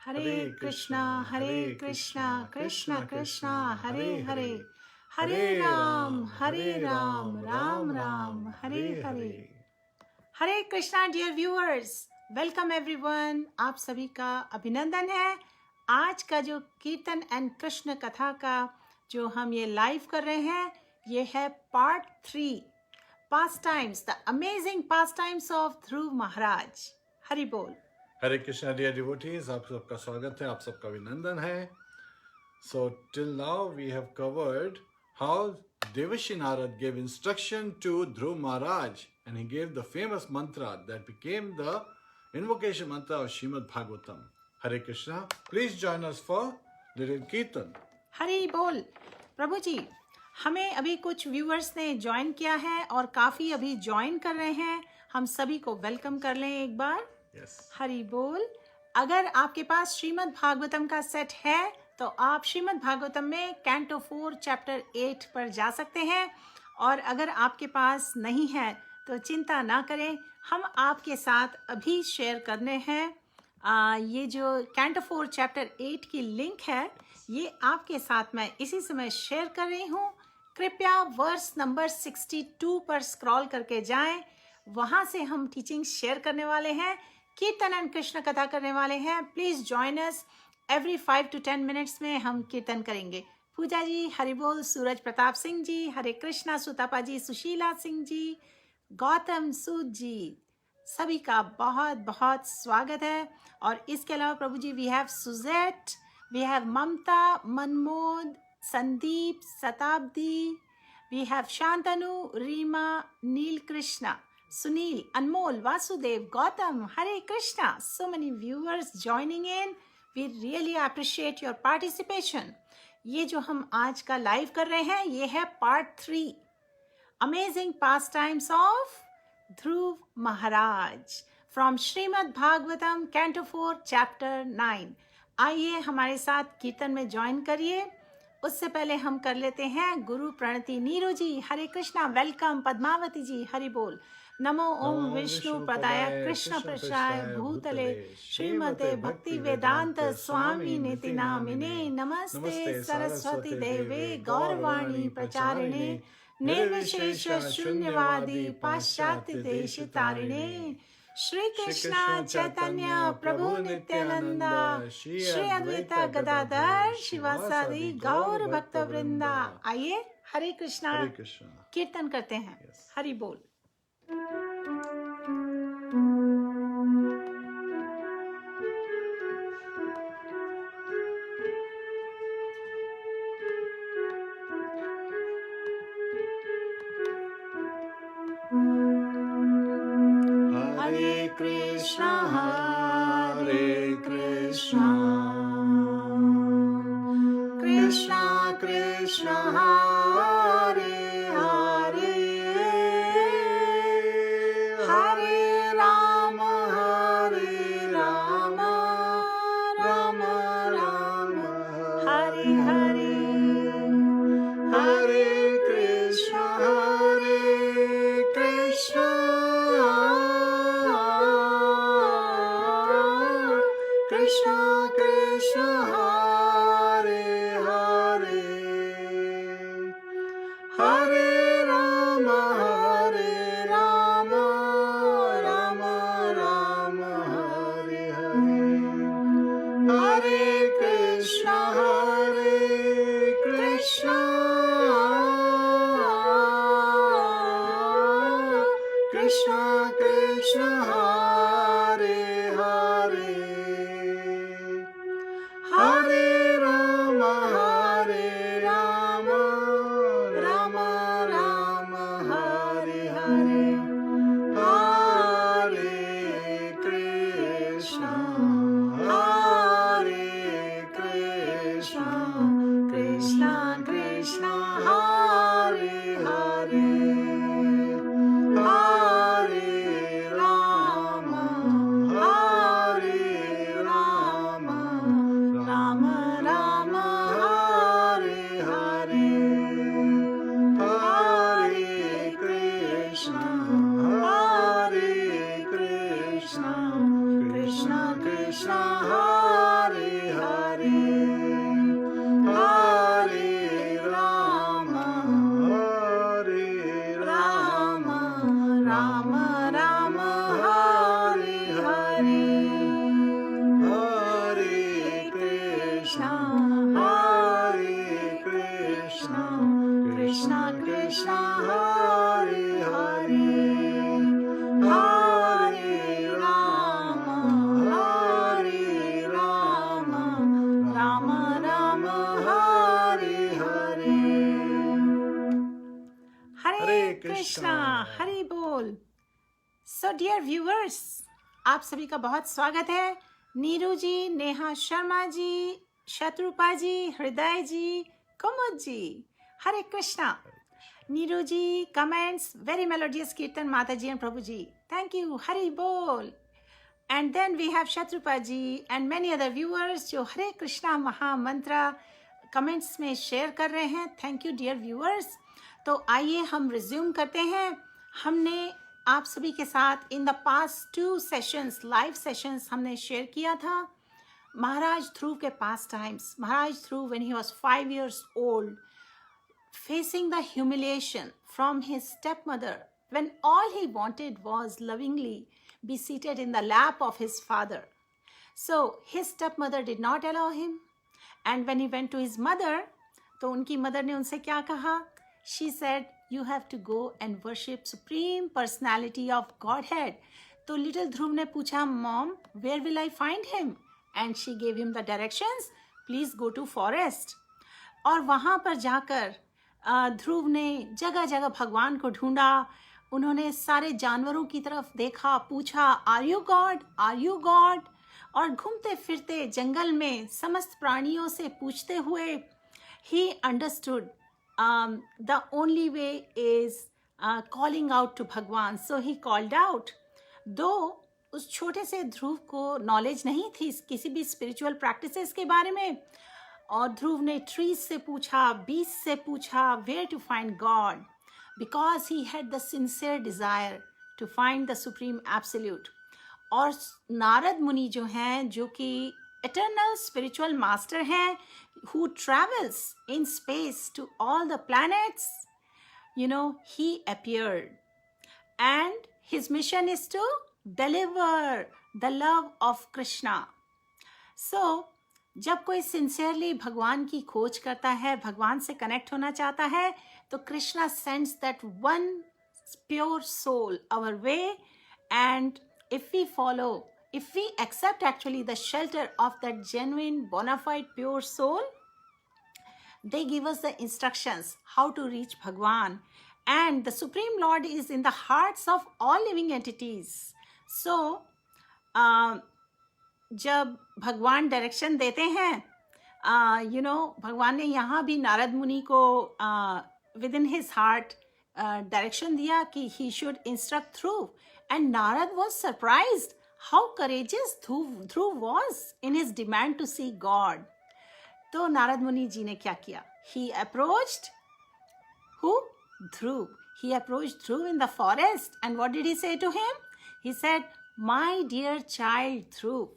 हरे Krishna Krishna Krishna Hare Hare, Hare Ram Ram Ram Hare Hare. Hare Krishna dear viewers, welcome everyone. आप सभी का अभिनंदन है। आज का जो कीर्तन एंड कृष्ण कथा का जो हम ये लाइव कर रहे हैं, ये है part 3, pastimes, the amazing pastimes of Dhruv Maharaj. Hari बोल। हरे कृष्णा डियर डिवोटीज, आप सबका स्वागत है, आप सबका अभिनंदन है। So till now we have covered how Devashi Narad gave instruction to Dhruv Maharaj and he gave the famous mantra that became the invocation mantra of Srimad Bhagavatam. Hare Krishna, please join us for little Kirtan. Hari बोल। प्रभु जी, हमें अभी कुछ viewers ने join किया है और काफी अभी ज्वाइन कर रहे हैं। हम सभी को वेलकम कर लें एक बार। Yes. हरि बोल। अगर आपके पास श्रीमद् भागवतम का सेट है तो आप श्रीमद् भागवतम में कैंटो 4 चैप्टर 8 पर जा सकते हैं, और अगर आपके पास नहीं है तो चिंता ना करें, हम आपके साथ अभी शेयर करने हैं। ये जो कैंटो 4 चैप्टर 8 की लिंक है, ये आपके साथ मैं इसी समय शेयर कर रही हूँ। कृपया वर्स नंबर 62 पर स्क्रॉल करके जाएं, वहां से हम टीचिंग शेयर करने वाले हैं, कीर्तन एंड कृष्ण कथा करने वाले हैं। Please join us. Every 5 to 10 minutes में हम कीर्तन करेंगे। पूजा जी हरि बोल, सूरज प्रताप सिंह जी हरे कृष्णा, सुतापा जी, सुशीला सिंह जी, गौतम सूद जी, सभी का बहुत बहुत स्वागत है। और इसके अलावा Prabhu ji, we have Sujit, we have Mamata, Manmod, Sandeep, Shatabdi, we have Shantanu, Reema, Neel Krishna, Sunil, Anmol, Vasudev, Gautam, Hare Krishna. So many viewers joining in. We really appreciate your participation. ये जो हम आज का लाइव कर रहे हैं, ये है part 3, amazing pastimes of Dhruv Maharaj from Shrimad Bhagavatam canto 4 chapter 9। आइए हमारे साथ कीर्तन में ज्वाइन करिए। उससे पहले हम कर लेते हैं गुरु प्रणति। नीरू जी हरे कृष्णा, वेलकम। पद्मावती जी हरि बोल। नमो ओम विष्णु पदाय कृष्ण प्रसाय भूतले श्रीमते भक्ति वेदांत स्वामी निति नामिने, नमस्ते सरस्वती देवे गौरवाणी प्रचारिणे, निर्विशेष शून्यवादी पाश्चात्य देश तारिणे, श्री कृष्णा चैतन्य प्रभु नित्यानंदा, श्री अद्वैता गदाधर शिवासादि गौर भक्त वृंदा। आइए हरे कृष्णा कीर्तन करते हैं। हरि बोल। Hare Krishna, Krishna Krishna, Hare Hare, Hare Rama, Rama Rama, Hare Hare, Hare Krishna, Krishna Krishna, Hare Hare, Hare Rama, Rama Rama, Hare Hare, Hare Krishna, Krishna Krishna, Hare Hare, Hare Rama, Rama Rama, Hare Hare, Hare Krishna, Krishna Krishna, Hare Hare, Hare Rama, Rama Rama, Hare Hare, Hare Krishna, Krishna Krishna, Hare so dear viewers, आप सभी का बहुत स्वागत है। नीरू जी, Neha Sharma ji, Shatrupa ji, Hriday ji, Kumud ji, Hare Krishna. Neeru ji comments, very melodious kirtan mata ji and prabhu ji, thank you, Hari बोल। And then we have Shatrupa ji and many other viewers जो हरे कृष्णा महामंत्र comments में शेयर कर रहे हैं। Thank you dear viewers. तो आइए हम रिज्यूम करते हैं। हमने आप सभी के साथ in the past 2 sessions, live sessions हमने शेयर किया था महाराज ध्रुव के past times. Maharaj Dhruv when he was 5 years old, facing the humiliation from his stepmother, when all he wanted was lovingly be seated in the lap of his father. So his stepmother did not allow him, and when he went to his mother, तो उनकी mother ने उनसे क्या कहा? She said, you have to go and worship Supreme Personality of Godhead. तो little ध्रुव ने पूछा, Mom, where will I find him? And she gave him the directions. Please go to forest. और वहाँ पर जाकर ध्रुव ने जगह जगह भगवान को ढूंढा। उन्होंने सारे जानवरों की तरफ देखा, पूछा, Are you God? Are you God? और घूमते फिरते जंगल में समस्त प्राणियों से पूछते हुए he understood the only way is calling out to Bhagwan. So he called out. Though उस छोटे से ध्रुव को नॉलेज नहीं थी किसी भी स्पिरिचुअल प्रैक्टिसेस के बारे में, और ध्रुव ने ट्रीज से पूछा, बीस्ट से पूछा, where to find God, because he had the sincere desire to find the supreme absolute. और नारद मुनि जो हैं, जो कि eternal spiritual master हैं, who travels in space to all the planets, you know, he appeared, and his mission is to deliver the love of Krishna. So जब कोई sincerely भगवान की खोज करता है, भगवान से कनेक्ट होना चाहता है, तो Krishna sends that one pure soul our way, and if we follow, if we accept actually the shelter of that genuine bona fide pure soul, they give us the instructions how to reach Bhagwan, and the Supreme Lord is in the hearts of all living entities. So जब भगवान direction देते हैं, भगवान ने यहाँ भी नारद मुनि को with in his heart direction दिया कि he should instruct Dhruv. And Narad was surprised how courageous Dhruv was in his demand to see God. तो नारद मुनि जी ने क्या किया? He approached who? Dhruv. He approached Dhruv in the forest, and what did he say to him? He said, my dear child Dhruv,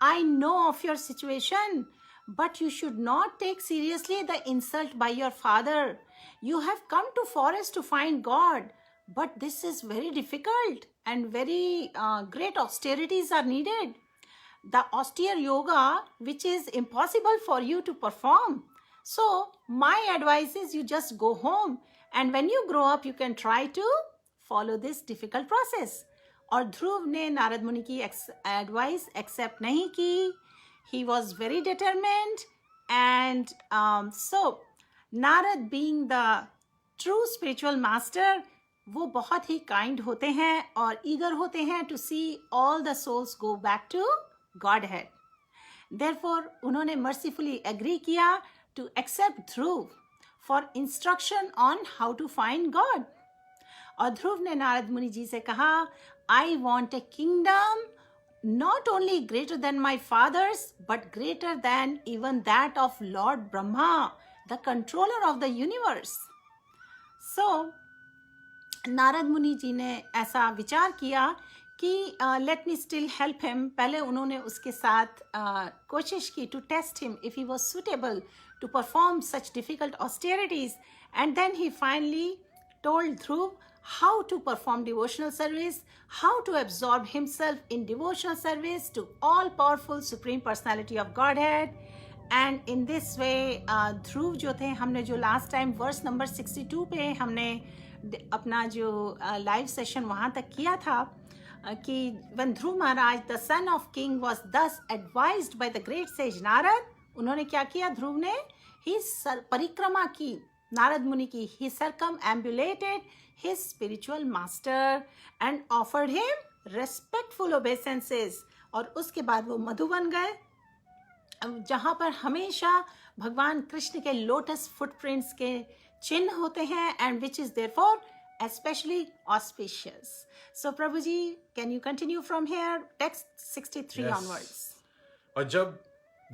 I know of your situation, but you should not take seriously the insult by your father. You have come to forest to find God, but this is very difficult and very great austerities are needed. The austere yoga which is impossible for you to perform. So my advice is you just go home, and when you grow up you can try to follow this difficult process. और ध्रुव ने नारद मुनि की advice accept नहीं की. He was very determined, and so Narad being the true spiritual master, वो बहुत ही kind होते हैं और ईगर होते हैं to see all the souls go back to godhead. Therefore उन्होंने मर्सीफुली एग्री किया to accept Dhruv for instruction on how to find God. और ध्रुव ने नारद मुनि जी से कहा, I want a kingdom not only greater than my father's, but greater than even that of Lord Brahma, the controller of the universe. So Narad Muni ji ने ऐसा विचार किया कि let me still help him. पहले उन्होंने उसके साथ कोशिश की to test him if he was suitable to perform such difficult austerities, and then he finally told Dhruv how to perform devotional service, how to absorb himself in devotional service to all powerful supreme personality of Godhead. And in this way ध्रुव जो थे, हमने जो last time verse number 62 पे हमने अपना जो live session वहाँ तक किया था कि when Dhruv Maharaj, the son of king, was thus advised by the great sage Narad, उन्होंने क्या किया? ध्रुव ने ही परिक्रमा की नारद मुनि की he circumambulated his spiritual master and offered him respectful obeisances. और उसके बाद वो मधुबन गए, जहाँ पर हमेशा भगवान कृष्ण के लोटस फुटप्रिंट्स के चिन्ह होते हैं, and which is therefore especially auspicious. So Prabhuji, can you continue from here? Text 63 Yes. onwards. और जब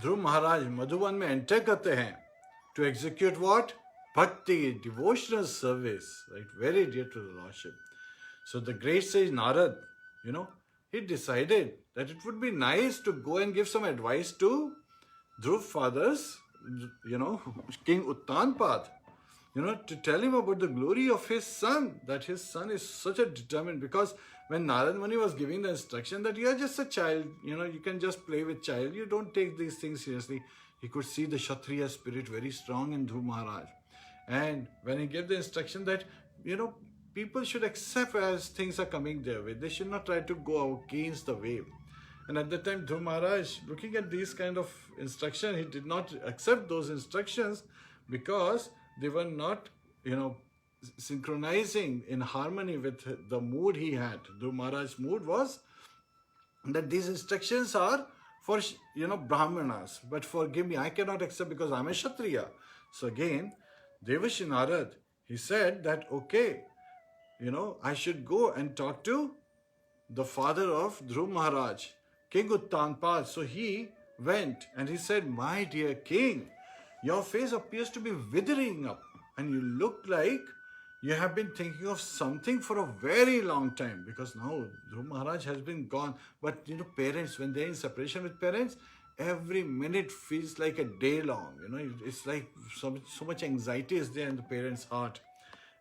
ध्रुव महाराज मधुबन में एंटर करते हैं to execute what? Bhakti, devotional service, right? Very dear to the Lordship. So the great sage Narad, he decided that it would be nice to go and give some advice to Dhruv father's, King Uttanpad, to tell him about the glory of his son, that his son is such a determined, because when Narad Muni was giving the instruction that you are just a child, you can just play with child, you don't take these things seriously, he could see the Kshatriya spirit very strong in Dhruv Maharaj. And when he gave the instruction that, people should accept as things are coming their way, they should not try to go against the wave. And at that time, Dhruv Maharaj, looking at these kind of instruction, he did not accept those instructions because they were not, synchronizing in harmony with the mood he had. Dhruv Maharaj's mood was that these instructions are for, Brahmanas. But forgive me, I cannot accept because I'm a Kshatriya. So again, Devashi Narad, he said that, okay, I should go and talk to the father of Dhruv Maharaj, King Uttanpad. So he went and he said, my dear king, your face appears to be withering up and you look like you have been thinking of something for a very long time, because now Dhruv Maharaj has been gone. But parents, when they're in separation with parents, every minute feels like a day long. It's like so much anxiety is there in the parents' heart.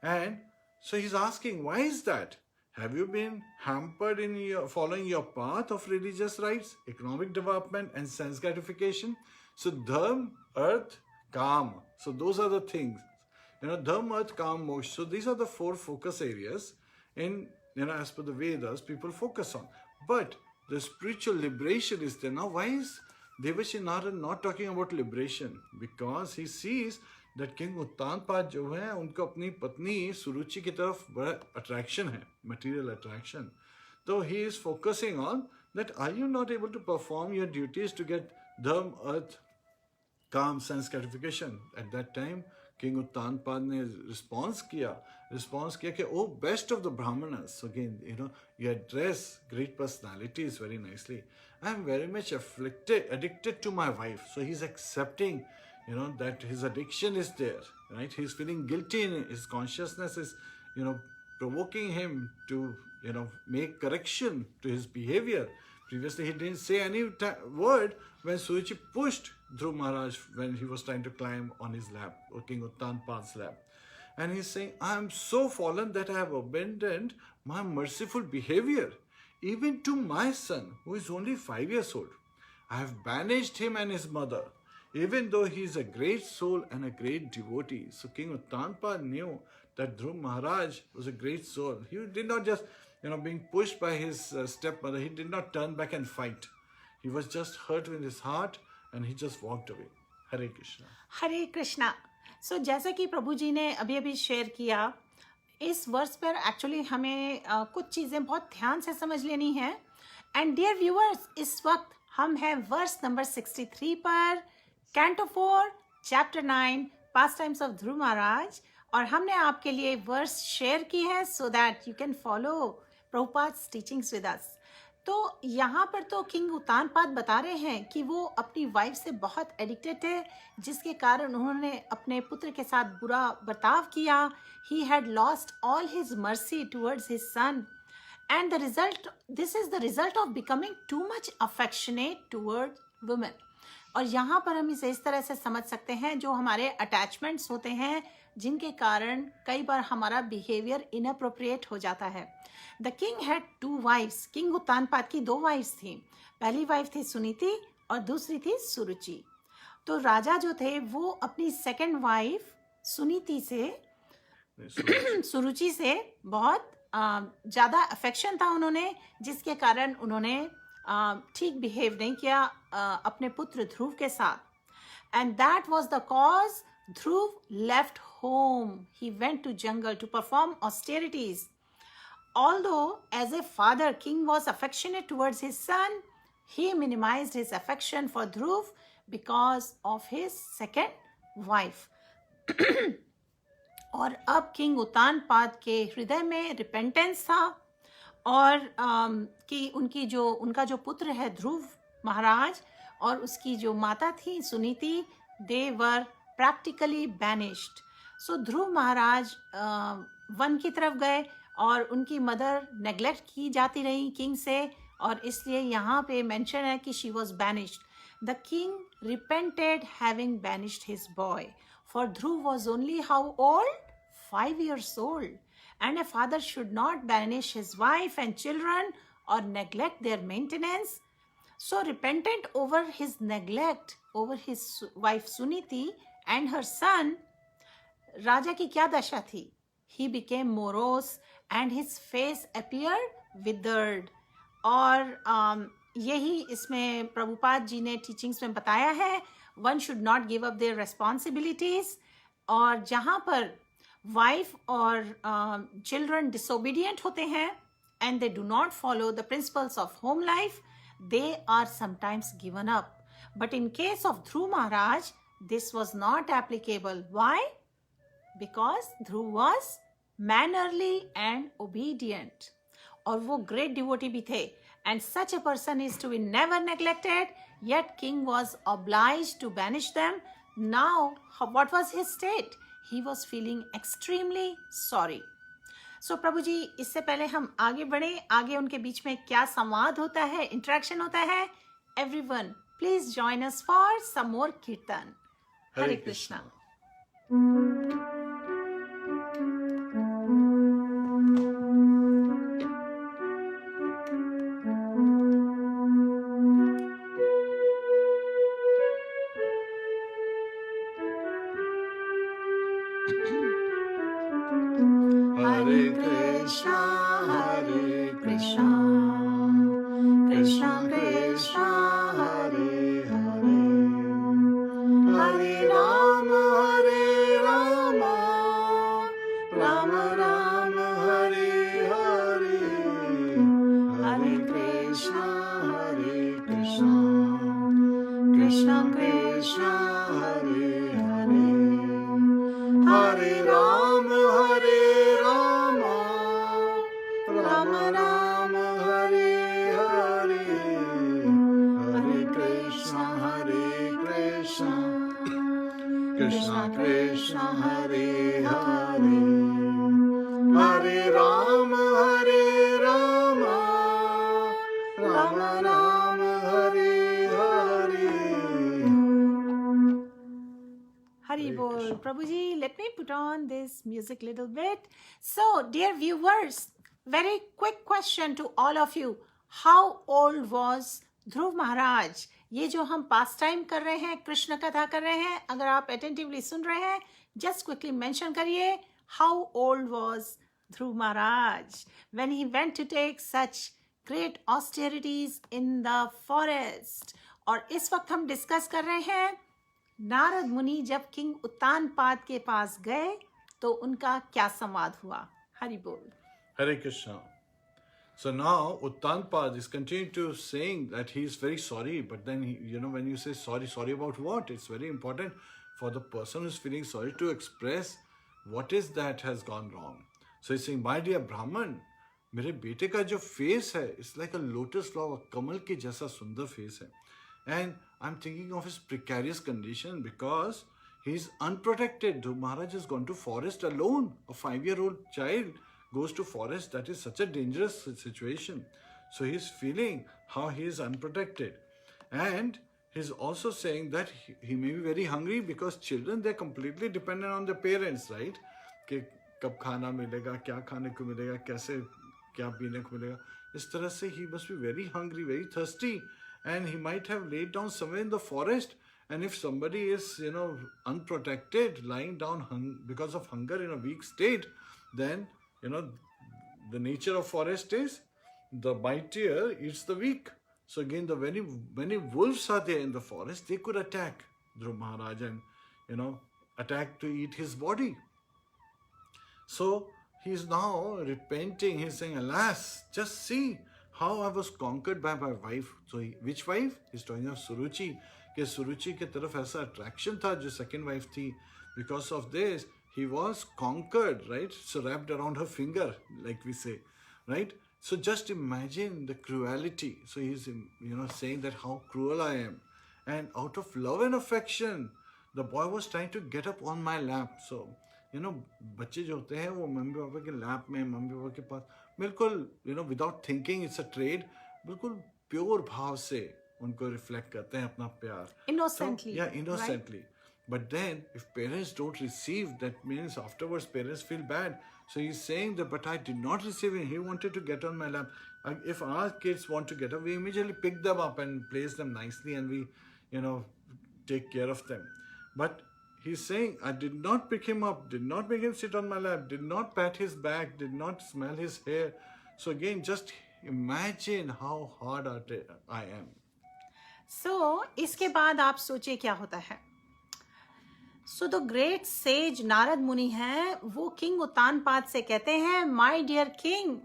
And so he's asking, why is that? Have you been hampered in your following your path of religious rites, economic development, and sense gratification? So dharma, earth, kam. So those are the things. Dharma, earth, kam, moksha. So these are the 4 focus areas in, as per the Vedas, people focus on. But the spiritual liberation is there. Now, why is Devashi Narad not talking about liberation? Because he sees that King Uttanpad जो है उनको अपनी पत्नी सुरुचि की तरफ बड़ा attraction है, material attraction. So he is focusing on that, are you not able to perform your duties to get dharma, earth, काम, sense gratification? At that time, King Uttanpad ने response किया कि oh, best of the Brahmanas. So again, you address great personalities very nicely. I am very much addicted to my wife. So he's accepting, that his addiction is there, right? He's feeling guilty in his consciousness is, provoking him to, make correction to his behavior. Previously, he didn't say any word when Suruchi pushed Dhruv Maharaj when he was trying to climb on his lap, or King Uttanpad's lap. And he's saying, I am so fallen that I have abandoned my merciful behavior, even to my son, who is only 5 years old. I have banished him and his mother, even though he is a great soul and a great devotee. So King Uttanpad knew that Dhruv Maharaj was a great soul. He did not just, being pushed by his stepmother, he did not turn back and fight. He was just hurt in his heart and he just walked away. Hare Krishna. हरे कृष्णा. सो जैसे कि प्रभु जी ने अभी अभी share किया, इस verse पर actually हमें कुछ चीज़ें बहुत ध्यान से समझ लेनी है. एंड डियर व्यूअर्स, इस वक्त हम हैं वर्स नंबर 63 पर, canto 4 chapter 9 pastimes of Dhruv Maharaj, और हमने आपके लिए वर्स शेयर की है so that you can follow Prabhupada's teachings with us. तो यहाँ पर तो किंग उत्तानपाद बता रहे हैं कि वो अपनी वाइफ से बहुत एडिक्टेड थे, जिसके कारण उन्होंने अपने पुत्र के साथ बुरा बर्ताव किया. He had lost all his mercy towards his son, and the result, this is the result of becoming too much affectionate toward women. और यहाँ पर हम इसे इस तरह से समझ सकते हैं, जो हमारे अटैचमेंट्स होते हैं जिनके कारण कई बार हमारा बिहेवियर इनअप्रोप्रिएट हो जाता है. The king had 2 wives. King Uttanpad की 2 वाइफ्स थी. पहली वाइफ थी सुनीति और दूसरी थी सुरुचि. तो राजा जो थे वो अपनी सेकंड वाइफ सुनीति से सुरुचि से बहुत ज़्यादा अफेक्शन था उन्होंने, जिसके कारण उन्होंने ठीक बिहेव नहीं किया अपने पुत्र ध्रुव के साथ. And that was the cause Dhruv left home. He went to jungle to perform austerities. Although, as a father, king was affectionate towards his son, he minimized his affection for Dhruv because of his second wife. और अब king Uttanpad के हृदय में repentance था और कि उनका जो पुत्र है ध्रुव महाराज और उसकी जो माता थी सुनीति, दे वर प्रैक्टिकली बैनिश्ड. सो ध्रुव महाराज वन की तरफ गए और उनकी मदर नेग्लेक्ट की जाती रही किंग से, और इसलिए यहाँ पे मेंशन है कि she was banished. The king repented having banished his boy, for Dhruv was only how old? 5 years old. And a father should not banish his wife and children or neglect their maintenance. So repentant over his neglect over his wife Suniti and her son, राजा की क्या दशा थी? He became morose and his face appeared withered. और यही इसमें प्रभुपाद जी ने teachings में बताया है, one should not give up their responsibilities. और जहाँ पर वाइफ और चिल्ड्रन disobedient होते हैं and they do not follow the principles of home life, they are sometimes given up. But in case of Dhruv Maharaj, this was not applicable. Why? Because Dhruv was mannerly and obedient. और वो great devotee भी थे. And such a person is to be never neglected. Yet king was obliged to banish them. Now, what was his state? He was feeling extremely sorry. So प्रभु जी, इससे पहले हम आगे बढ़े, आगे उनके बीच में क्या संवाद होता है, इंटरेक्शन होता है. Everyone, please join us for some more kirtan. Hare Krishna. Hare Krishna, Hare Krishna, Krishna Krishna, Hare Hare, Hare Rama, Hare Rama, Rama Rama, Hare Hare, Hare Krishna, Hare Krishna, Krishna Krishna, Hare Hare, Hare Rama, Hare Rama, Rama Rama, Hare Hare, Hare Krishna, Hare Krishna, Krishna Krishna, Hare Hare, Hare Rama, Hare Rama, Rama Rama, Hare Hare. Hari bol. Prabhuji, let me put on this music little bit. So, dear viewers, very quick question to all of you. How old was Dhruv Maharaj? ये जो हम पास time कर रहे हैं, कृष्ण कथा कर रहे हैं, अगर आप attentively सुन रहे हैं, just quickly mention करिए, how old was Dhruv Maharaj when he went to take such great austerities in the forest? और इस वक्त हम डिस्कस कर रहे हैं नारद मुनि जब किंग उत्तानपाद के पास गए तो उनका क्या संवाद हुआ. हरि बोल. Hare Krishna. So now Uttanpad is continuing to saying that he is very sorry, but then when you say sorry about what? It's very important for the person who's feeling sorry to express what is that has gone wrong. So he's saying, my dear Brahman, मेरे बेटे का जो face है, it's like a lotus flower, कमल के जैसा सुंदर face है. And I'm thinking of his precarious condition because he's unprotected. Dhruv Maharaj has gone to forest alone. A 5-year-old child goes to forest. That is such a dangerous situation. So he's feeling how he is unprotected. And he's also saying that he may be very hungry because children, they're completely dependent on their parents, right? कि कब खाना मिलेगा, क्या खाने को मिलेगा, कैसे क्या पीने को मिलेगा. इस तरह से he must be very hungry, very thirsty. And he might have laid down somewhere in the forest. And if somebody is, unprotected, lying down because of hunger in a weak state, then, the nature of forest is the mightier eats the weak. So again, the very many wolves are there in the forest. They could attack Dhruv Maharaj and, attack to eat his body. So he's now repenting. He's saying, alas, just see how I was conquered by my wife. So which wife? He's talking of Suruchi. कि सुरुचि के तरफ ऐसा attraction था जो second wife थी. Because of this, he was conquered, right? So wrapped around her finger, like we say, right? So just imagine the cruelty. So he's, saying that how cruel I am. And out of love and affection, the boy was trying to get up on my lap. So, बच्चे जो होते हैं वो mummy papa के lap में, mummy papa के पास बिल्कुल, without thinking it's a trade, बिल्कुल प्योर भाव से उनको रिफ्लेक्ट करते हैं अपना प्यार. Innocently. So, innocently. Right? But then, if parents don't receive, that means afterwards parents feel bad. So he's saying that, but I did not receive him. He wanted to get on my lap. If our kids want to get up, we immediately pick them up and place them nicely, and we, take care of them. But he's saying, I did not pick him up, did not make him sit on my lap, did not pat his back, did not smell his hair. So again, just imagine how hard-hearted I am. So, इसके बाद आप सोचिए क्या होता है. So the great sage Narad मुनि हैं, वो किंग उत्तानपाद से कहते हैं, माय डियर किंग,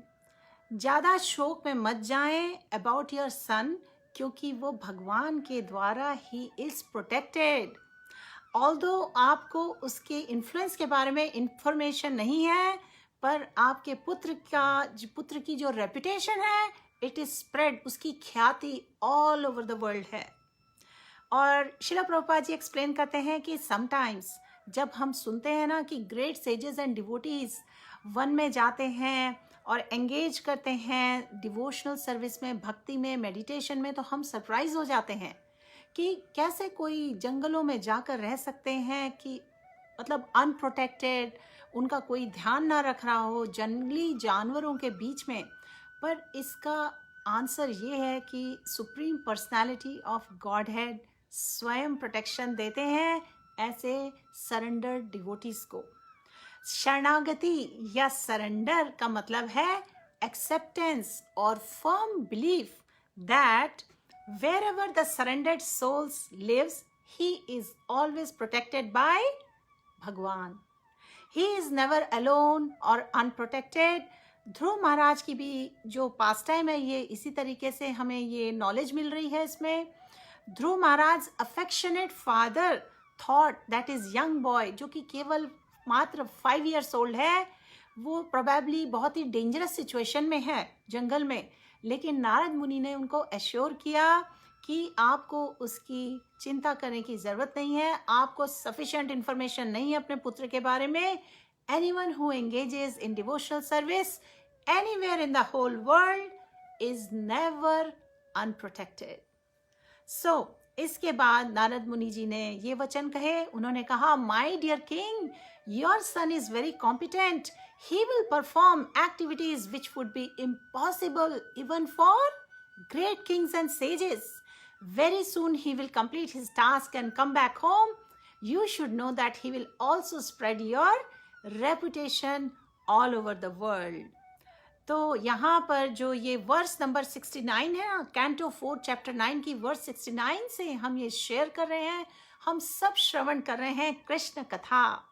ज़्यादा शोक में मत जाएं अबाउट योर सन, क्योंकि वो भगवान के द्वारा ही इज़ प्रोटेक्टेड. ऑल्दो आपको उसके इन्फ्लुएंस के बारे में इंफॉर्मेशन नहीं है, पर आपके पुत्र की जो रेपुटेशन है, इट इज़ स्प्रेड, उसकी ख्याति ऑल ओवर द वर्ल्ड है. और शिला प्रभुपाद जी एक्सप्लेन करते हैं कि समटाइम्स जब हम सुनते हैं ना कि great sages and devotees one में जाते हैं और एंगेज करते हैं डिवोशनल सर्विस में, भक्ति में, मेडिटेशन में, तो हम सरप्राइज हो जाते हैं कि कैसे कोई जंगलों में जाकर रह सकते हैं कि मतलब अनप्रोटेक्टेड, उनका कोई ध्यान ना रख रहा हो जंगली जानवरों के बीच में. पर इसका आंसर ये है कि supreme personality of God head स्वयं प्रोटेक्शन देते हैं ऐसे सरेंडर डिवोटीज को. शरणागति या सरेंडर का मतलब है एक्सेप्टेंस और firm belief that wherever the surrendered souls lives, he is always protected by भगवान. He is never alone or unprotected. ध्रुव महाराज की भी जो पास टाइम है, ये इसी तरीके से हमें ये नॉलेज मिल रही है इसमें. Dhruv Maharaj affectionate father thought that is young boy, जो कि केवल मात्र 5 years old है, वो प्रोबेबली बहुत ही डेंजरस सिचुएशन में है जंगल में, लेकिन नारद मुनि ने उनको एश्योर किया कि आपको उसकी चिंता करने की ज़रूरत नहीं है, आपको सफिशिएंट इन्फॉर्मेशन नहीं है अपने पुत्र के बारे में. Anyone who engages in devotional service anywhere in the whole world is never unprotected. So, इसके बाद नारद मुनि जी ने ये वचन कहे. उन्होंने कहा, My dear king, your son is very competent. He will perform activities which would be impossible even for great kings and sages. Very soon he will complete his task and come back home. You should know that he will also spread your reputation all over the world. तो यहाँ पर जो ये verse number 69 है ना, canto 4 chapter 9 की verse 69 से हम ये शेयर कर रहे हैं, हम सब श्रवण कर रहे हैं कृष्ण कथा.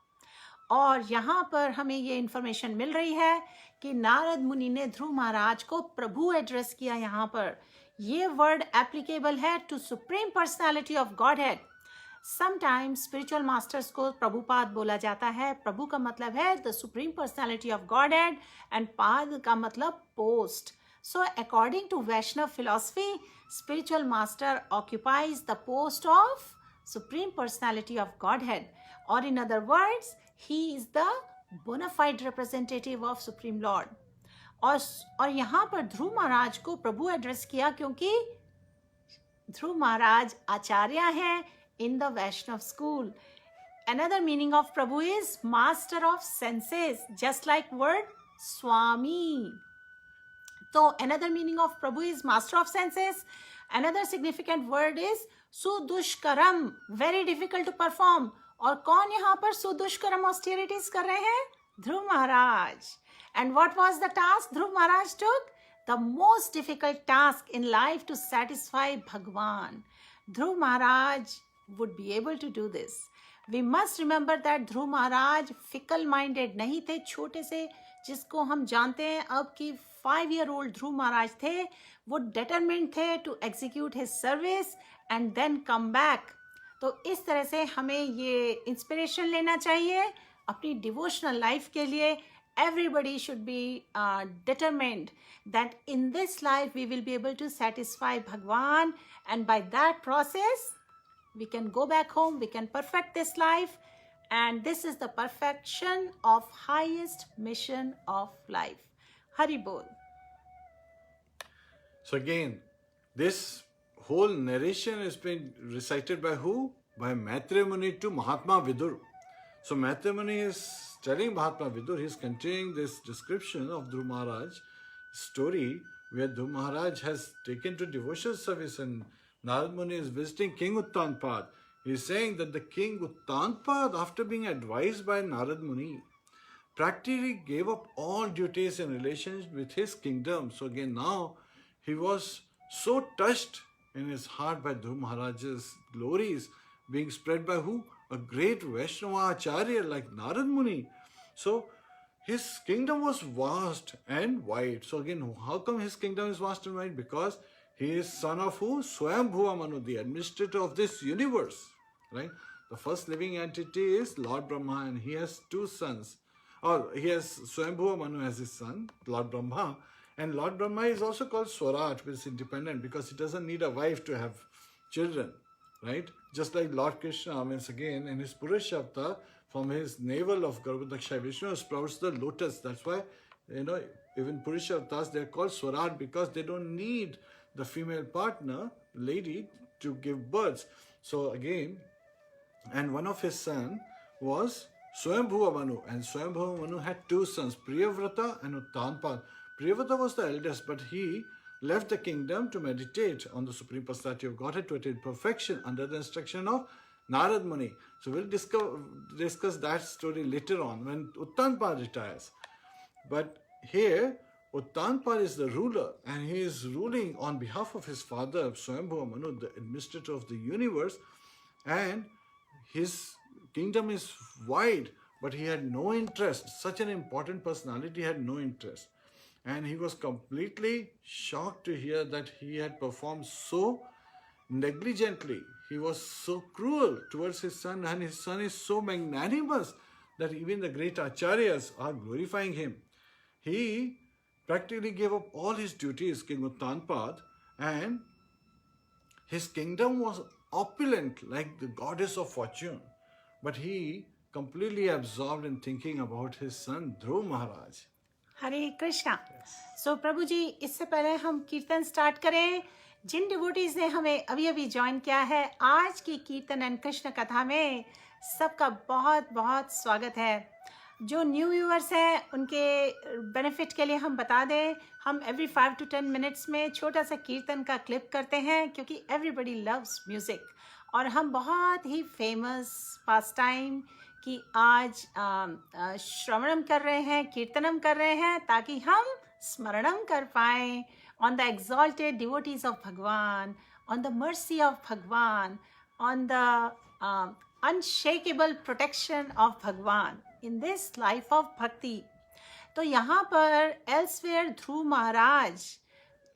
और यहाँ पर हमें ये इन्फॉर्मेशन मिल रही है कि नारद मुनि ने ध्रुव महाराज को प्रभु एड्रेस किया. यहाँ पर ये वर्ड एप्लीकेबल है to supreme personality of Godhead. Sometimes spiritual masters को प्रभुपाद बोला जाता है. प्रभु का मतलब है the supreme personality of Godhead and पाद का मतलब post. So according to Vaishnava philosophy, spiritual master occupies the post of supreme personality of Godhead, और in other words he is the bona fide representative of supreme lord. और यहाँ पर ध्रुव महाराज को प्रभु address किया क्योंकि ध्रुव महाराज आचार्य हैं in the Vaishnav school. Another meaning of Prabhu is master of senses, just like word Swami. So another meaning of Prabhu is master of senses. Another significant word is sudushkaram, very difficult to perform. और कौन यहाँ पर सुदुष्करम austerities कर रहे हैं? ध्रुव महाराज. And what was the task Dhruv Maharaj took? The most difficult task in life to satisfy Bhagwan. Dhruv Maharaj would be able to do this. We must remember that Dhruva Maharaj fickle minded नहीं थे, छोटे से जिसको हम जानते हैं अब कि 5-year-old ध्रुव महाराज थे, वो डिटरमिन्ड थे to execute his service and then come back. तो इस तरह से हमें ये इंस्पिरेशन लेना चाहिए अपनी डिवोशनल लाइफ के लिए। Everybody should be determined that in this life we will be able to satisfy Bhagwan, and by that process we can go back home, we can perfect this life, and this is the perfection of highest mission of life. Hari Bol. So again, this whole narration is being recited by who? By Maitreya Muni to Mahatma Vidur. So Maitreya Muni is telling Mahatma Vidur, he is continuing this description of Dhruv Maharaj story where Dhruv Maharaj has taken to devotional service and Narad Muni is visiting King Uttanpad. He is saying that the King Uttanpad, after being advised by Narad Muni, practically gave up all duties in relation with his kingdom. So again now he was so touched in his heart by Dhruv Maharaj's glories being spread by who? A great Vaishnava Acharya like Narad Muni. So his kingdom was vast and wide. So again, how come his kingdom is vast and wide? Because he is son of who? Swayambhuva Manu, the administrator of this universe. Right? The first living entity is Lord Brahma and he has two sons. Or he has Swayambhuva Manu as his son, Lord Brahma. And Lord Brahma is also called Swaraj, which is independent because he doesn't need a wife to have children. Right? Just like Lord Krishna means again in his Purusha avatar, from his navel of Garbhodaksha Vishnu sprouts the lotus. That's why, even Purusha avatars, they're called Swaraj because they don't need the female partner, lady, to give birth. So again, and one of his sons was Swayambhuva Manu, and Swayambhuva Manu had two sons, Priyavrata and Uttanpad. Priyavrata was the eldest, but he left the kingdom to meditate on the Supreme Personality of Godhead to attain perfection under the instruction of Narad Muni. So we'll discuss that story later on when Uttanpad retires. But here, Uttanpad is the ruler and he is ruling on behalf of his father, Swayambhuva Manu, the administrator of the universe, and his kingdom is wide, but he had no interest. Such an important personality had no interest. And he was completely shocked to hear that he had performed so negligently. He was so cruel towards his son, and his son is so magnanimous that even the great acharyas are glorifying him. He practically gave up all his duties, King Uttanpad, and his kingdom was opulent like the goddess of fortune. But he completely absorbed in thinking about his son Dhruv Maharaj. हरे कृष्णा। सो प्रभु जी, इससे पहले हम कीर्तन start करें, जिन devotees ने हमें अभी अभी join किया है आज की कीर्तन एंड कृष्ण कथा में, सबका बहुत बहुत स्वागत है। जो न्यू व्यूअर्स हैं उनके बेनिफिट के लिए हम बता दें, हम एवरी 5 to 10 मिनट्स में छोटा सा कीर्तन का क्लिप करते हैं क्योंकि एवरीबडी लव्स म्यूज़िक, और हम बहुत ही फेमस पास टाइम कि आज श्रवणम कर रहे हैं, कीर्तनम कर रहे हैं ताकि हम स्मरणम कर पाएँ on the exalted devotees of Bhagwan, on the mercy of Bhagwan, on the unshakable protection of Bhagwan in this life of bhakti. तो यहाँ पर elsewhere ध्रुव महाराज,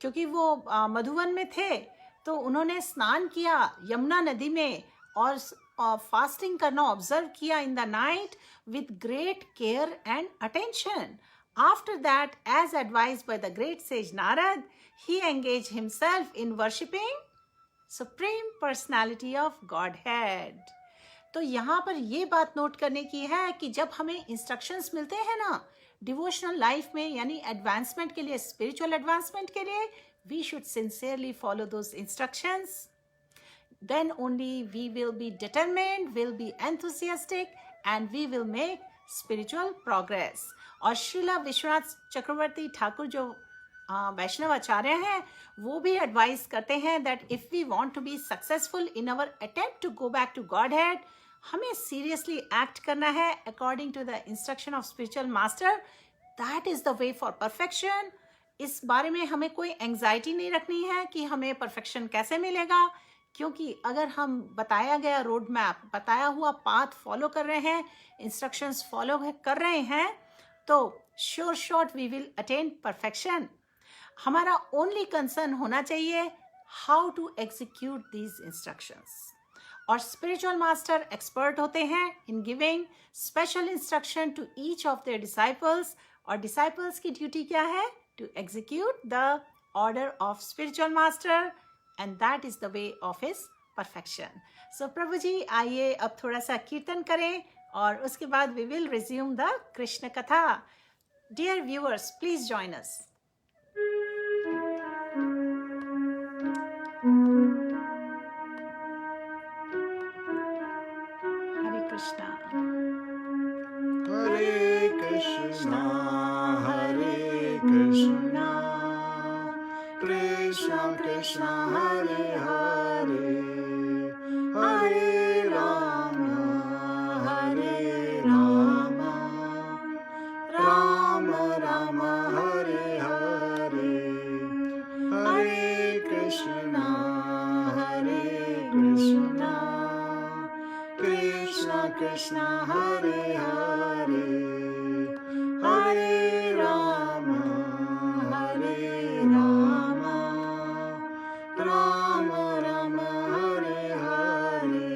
क्योंकि वो मधुवन में थे, तो उन्होंने स्नान किया यमुना नदी में और फास्टिंग करना ऑब्जर्व किया in the night with great care and attention. After that, as advised by the great sage Narad, he engaged himself in worshipping Supreme Personality of Godhead. तो यहाँ पर ये बात नोट करने की है कि जब हमें इंस्ट्रक्शंस मिलते हैं ना डिवोशनल लाइफ में, यानी एडवांसमेंट के लिए, स्पिरिचुअल एडवांसमेंट के लिए, we should sincerely follow those instructions. Then only we will be determined, will be enthusiastic, and we will make spiritual progress. और श्रीला विश्वनाथ चक्रवर्ती ठाकुर जो वैष्णव आचार्य हैं, वो भी एडवाइस करते हैं that if we want to be successful in our attempt to go back to Godhead, हमें seriously act करना है according to the instruction of spiritual master. That is the way for perfection. इस बारे में हमें कोई anxiety नहीं रखनी है कि हमें परफेक्शन कैसे मिलेगा, क्योंकि अगर हम बताया गया रोड मैप, बताया हुआ पाथ फॉलो कर रहे हैं, इंस्ट्रक्शंस फॉलो कर रहे हैं, तो sure shot we will attain perfection. हमारा ओनली कंसर्न होना चाहिए how to execute these instructions. और स्पिरिचुअल मास्टर एक्सपर्ट होते हैं in giving special instruction to each of their disciples. और डिसाइपल्स की ड्यूटी क्या है? To execute the order of spiritual master, and that is the way of his perfection. So Prabhu ji, आइए अब थोड़ा सा कीर्तन करें और उसके बाद we will resume the Krishna katha. Dear viewers, please join us. Hare Krishna. Hare Krishna, Hare Krishna, Krishna Krishna, Hare Hare, Hare Rama, Hare Rama, Rama Rama, Hare Hare, Hare Krishna, Hare Krishna, Krishna Krishna, Hare Hare, Hare Rama, Hare Rama, Rama Rama, Hare Hare,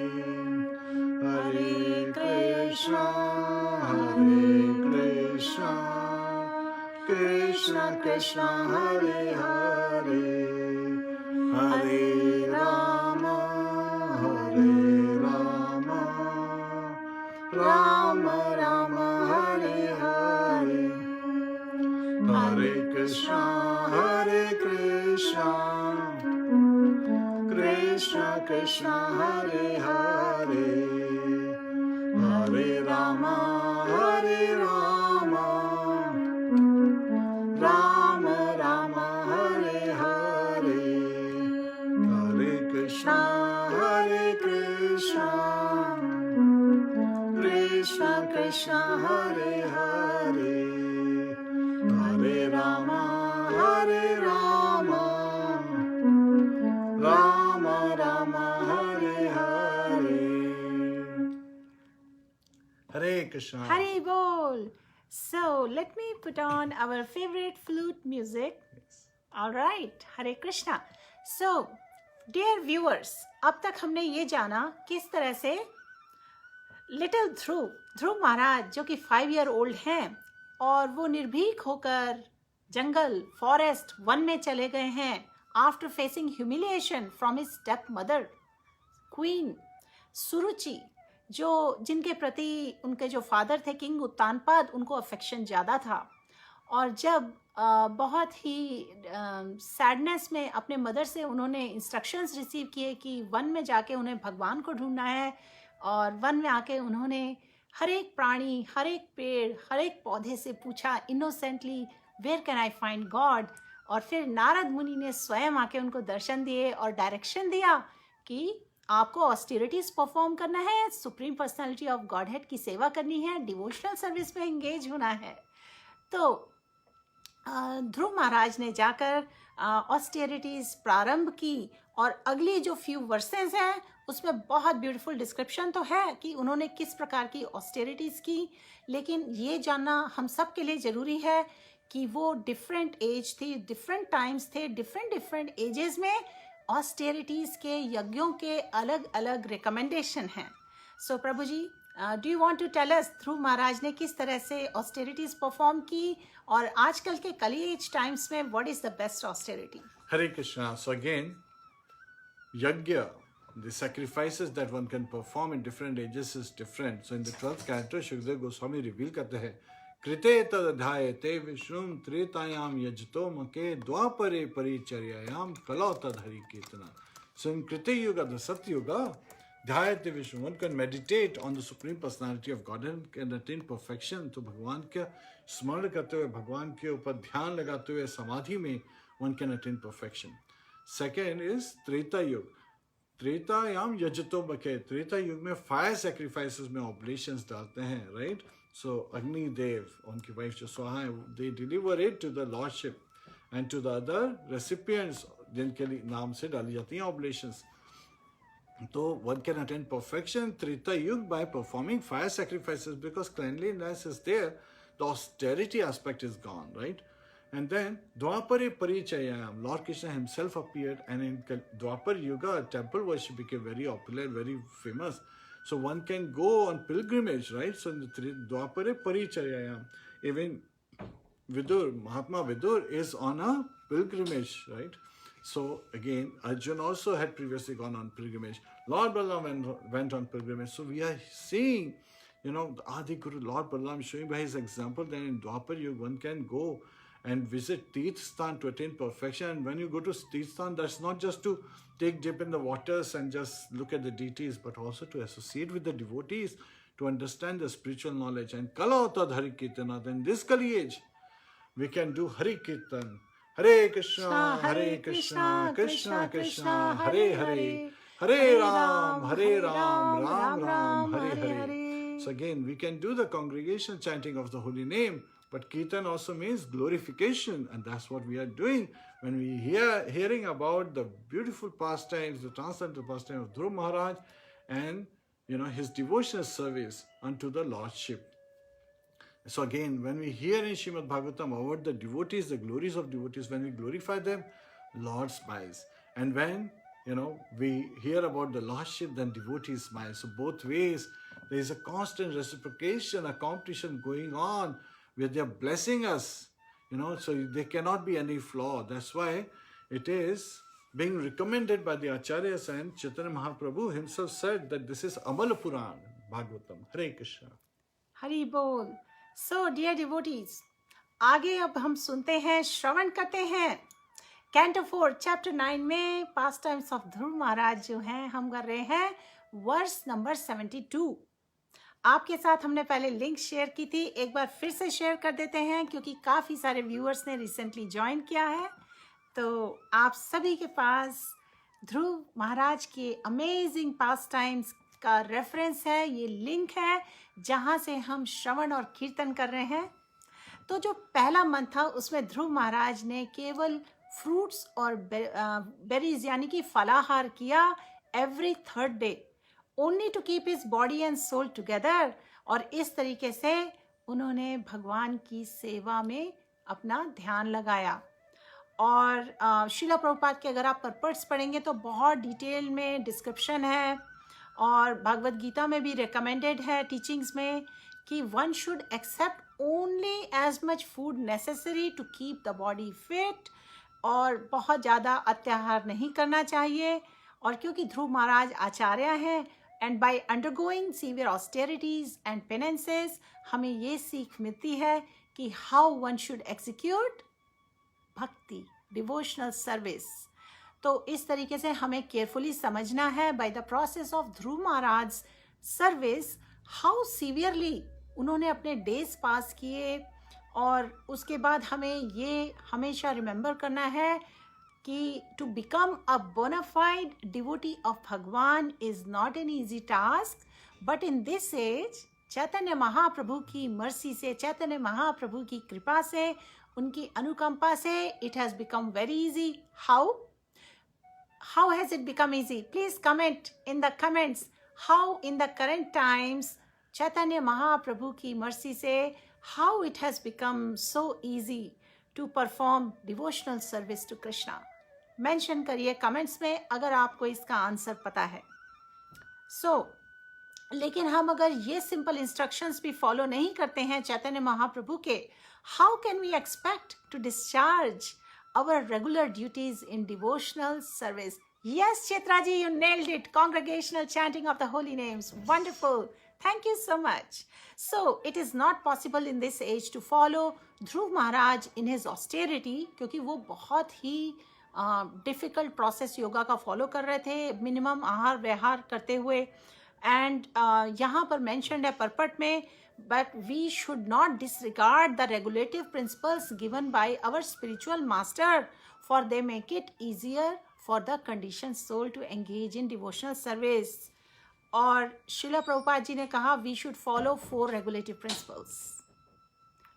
Hare Krishna, Krishna Krishna, Hare Hare, Hare Rama, Hare Rama, Rama Rama, Hare Hare, Hare Krishna, Krishna Krishna, Hare Hare, Hare Rama, Rama Rama, Hare Hare, Hare Krishna, Krishna Krishna, Hare Hare, Hare Rama, Rama Rama, Hare Hare. Hare Krishna. Hari Bol. So let me put on our favorite flute music. All right, Hare Krishna. So, dear viewers, अब तक हमने ये जाना किस तरह से little ध्रुव महाराज जो कि 5 year old हैं और वो निर्भीक होकर जंगल, फॉरेस्ट, वन में चले गए हैं after facing humiliation from his stepmother queen Suruchi, जो जिनके प्रति उनके जो फादर थे किंग उत्तानपाद, उनको अफेक्शन ज़्यादा था. और जब बहुत ही सैडनेस में अपने मदर से उन्होंने इंस्ट्रक्शंस रिसीव किए कि वन में जाके उन्हें भगवान को ढूंढना है, और वन में आके उन्होंने हर एक प्राणी, हर एक पेड़, हर एक पौधे से पूछा innocently, where can I find God. और फिर नारद मुनि ने स्वयं आके उनको दर्शन दिए और डायरेक्शन दिया कि आपको ऑस्टेरिटीज परफॉर्म करना है, सुप्रीम पर्सनालिटी ऑफ गॉडहेड की सेवा करनी है, डिवोशनल सर्विस में एंगेज होना है. तो ध्रुव महाराज ने जाकर ऑस्टेरिटीज प्रारंभ की, और अगली जो फ्यू वर्सेस हैं उसमें बहुत ब्यूटीफुल डिस्क्रिप्शन तो है कि उन्होंने किस प्रकार की ऑस्टेरिटीज की. लेकिन ये जानना हम सब के लिए ज़रूरी है कि वो डिफरेंट एज थी, डिफरेंट टाइम्स थे, डिफरेंट एजेस में ऑस्टेरिटीज के यज्ञों के अलग अलग रिकमेंडेशन हैं. So Prabhu ji, do you want to tell us Dhruv Maharaj ने किस तरह से ऑस्टेरिटीज परफॉर्म की, और आजकल के कली एज टाइम्स में what is the best austerity? Hare Krishna. So again, yajna, the sacrifices that one can perform in different ages is different. So in the 12th canto, Shukdev Goswami reveal करते हैं, कृते तदध्यायते विष्णुम त्रेतायाम यजतो मके द्वापरे परिचर्यायाम कलौ तदहरि कीर्तना. So in Krita Yuga, the Sat Yuga, Dhyayate Vishnu, one can meditate on the Supreme Personality of God and can attain perfection. तो भगवान का स्मरण करते हुए, भगवान के ऊपर ध्यान लगाते हुए समाधि में one can attain perfection. Second is Treta Yuga. त्रेतायाम यजतो बके, त्रेता युग में फायर sacrifices में oblations डालते हैं, right? So Agni Dev, उनकी वाइफ जो स्वाहा है, they deliver it to the lordship and to the other recipients जिनके लिए नाम से डाली जाती हैं oblations. So one can attain perfection Treta Yuga by performing fire sacrifices because cleanliness is there. The austerity aspect is gone, right? And then Dwapare Parichayam, Lord Krishna himself appeared, and in Dwapar Yuga, temple worship became very popular, very famous. So one can go on pilgrimage, right? So in the Dwapare Parichayam, even Vidur, Mahatma Vidur is on a pilgrimage, right? So again, Arjun also had previously gone on pilgrimage. Lord Balaram went on pilgrimage. So we are seeing, the Adi Guru, Lord Balaram showing by his example that in Dwapar Yuga one can go and visit Tirth Sthan to attain perfection. And when you go to Tirth Sthan, that's not just to take dip in the waters and just look at the deities, but also to associate with the devotees, to understand the spiritual knowledge. And Kala Tad Hari Kirtanat, in this Kali age, we can do Hari Kirtan. Hare Krishna, Hare Krishna, Krishna Krishna, Hare Hare, Hare Ram, Ram Ram, Hare Hare. So again, we can do the congregational chanting of the holy name, but Kirtan also means glorification, and that's what we are doing when we hearing about the beautiful pastimes, the transcendental pastime of Dhruv Maharaj, and his devotional service unto the Lordship. So again, when we hear in Srimad Bhagavatam about the devotees, the glories of devotees, when we glorify them, Lord smiles. And when, we hear about the Lordship, then devotees smile. So both ways, there is a constant reciprocation, a competition going on where they are blessing us, so there cannot be any flaw. That's why it is being recommended by the Acharyas, and Chaitanya Mahaprabhu himself said that this is Amala Puran, Bhagavatam. Hare Krishna. Hari बोल. So dear devotees, आगे अब हम सुनते हैं, श्रवण करते हैं. Canto 4 chapter 9 में पास times of Dhruv Maharaj जो हैं हम कर रहे हैं वर्स नंबर 72. आपके साथ हमने पहले लिंक शेयर की थी, एक बार फिर से शेयर कर देते हैं क्योंकि काफ़ी सारे व्यूअर्स ने रिसेंटली ज्वाइन किया है. तो आप सभी के पास ध्रुव महाराज के अमेजिंग पास टाइम्स का रेफरेंस है, ये लिंक है जहाँ से हम श्रवण और कीर्तन कर रहे हैं. तो जो पहला मंथ था उसमें ध्रुव महाराज ने केवल फ्रूट्स और बेरीज यानी कि फलाहार किया every third day, only to keep his body and soul together. और इस तरीके से उन्होंने भगवान की सेवा में अपना ध्यान लगाया. और शिला प्रभुपाद के अगर आप परपर्ट्स पढ़ेंगे तो बहुत डिटेल में डिस्क्रिप्शन है, और भगवद गीता में भी रिकमेंडेड है टीचिंग्स में कि one should accept only as much food necessary to keep the body fit, और बहुत ज़्यादा अत्याहार नहीं करना चाहिए. और क्योंकि ध्रुव महाराज आचार्य हैं, and by undergoing severe austerities and penances हमें ये सीख मिलती है कि how one should execute bhakti, devotional service. तो इस तरीके से हमें केयरफुली समझना है by the process of Dhruv Maharaj service how severely उन्होंने अपने डेज पास किए. और उसके बाद हमें ये हमेशा रिमेंबर करना है कि to become a bona fide devotee of Bhagwan is not an easy task, but in this age Chaitanya Mahaprabhu की मर्सी से, चैतन्य महाप्रभु की कृपा से, उनकी अनुकंपा से it has become very easy. How has it become easy? Please comment in the comments how in the current times Chaitanya Mahaprabhu ki mercy se how it has become so easy to perform devotional service to Krishna. Mention करिए comments में अगर आपको इसका answer पता है. लेकिन हम अगर ये सिंपल इंस्ट्रक्शंस भी फॉलो नहीं करते हैं चैतन्य महाप्रभु के, how can we expect to discharge our regular duties in devotional service? Yes, Chitraji, you nailed it. Congregational chanting of the holy names. Wonderful. Thank you so much. So, it is not possible in this age to follow Dhruv Maharaj in his austerity, क्योंकि वो बहुत ही difficult process yoga का follow कर रहे थे, minimum आहार व्यवहार करते हुए. And यहाँ पर mentioned है परपट में, but we should not disregard the regulative principles given by our spiritual master, for they make it easier for the conditioned soul to engage in devotional service. और शिला प्रभुपाद जी ने कहा we should follow 4 regulative principles.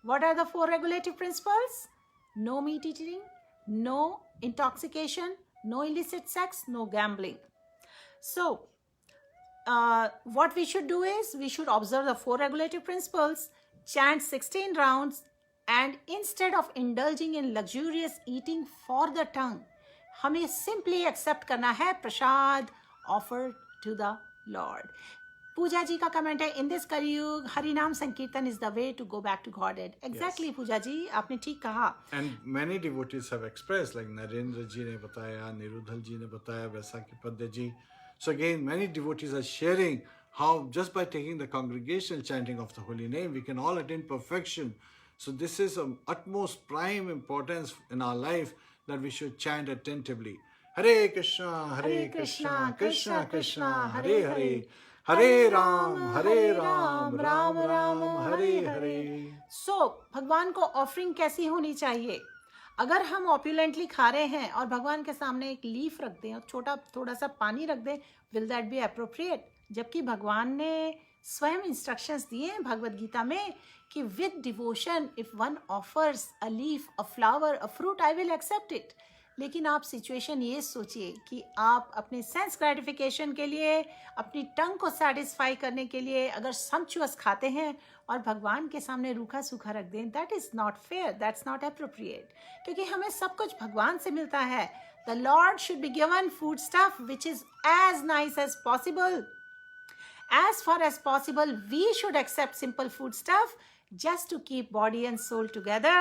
What are the 4 regulative principles? No meat eating, no intoxication, no illicit sex, no gambling. So what we should do is we should observe the 4 regulative principles, chant 16 rounds, and instead of indulging in luxurious eating for the tongue, हमें simply accept करना है प्रसाद offered to the Lord. पूजा जी का comment है, in this Kaliyuga Harinam sankirtan is the way to go back to Godhead. Exactly Puja ji, आपने ठीक कहा. And many devotees have expressed, like Narendra ji ने बताया, Nirudhal ji ने बताया, Vaisakhi Padya ji. So again, many devotees are sharing how just by taking the congregational chanting of the holy name, we can all attain perfection. So this is of utmost prime importance in our life that we should chant attentively. Hare Krishna, Hare Krishna, Krishna Krishna, Hare Hare. Hare Ram, Ram Ram, Hare Hare. So, भगवान को offering कैसी होनी चाहिए? अगर हम ऑप्युलेंटली खा रहे हैं और भगवान के सामने एक लीफ रख दें और छोटा थोड़ा सा पानी रख दें, विल दैट बी अप्रोप्रिएट? जबकि भगवान ने स्वयं इंस्ट्रक्शंस दिए हैं भगवद गीता में कि with devotion if one offers a leaf, a flower, a fruit, I will accept it. लेकिन आप सिचुएशन ये सोचिए कि आप अपने सेंस ग्रेटिफिकेशन के लिए, अपनी टंग को सेटिस्फाई करने के लिए अगर सम्चुअस खाते हैं और भगवान के सामने रूखा सूखा रख दें, that is not fair, that's not appropriate. क्योंकि हमें सब कुछ भगवान से मिलता है. The Lord should be given food stuff which is as nice as possible. As far as possible, we should accept simple food stuff just to keep body and soul together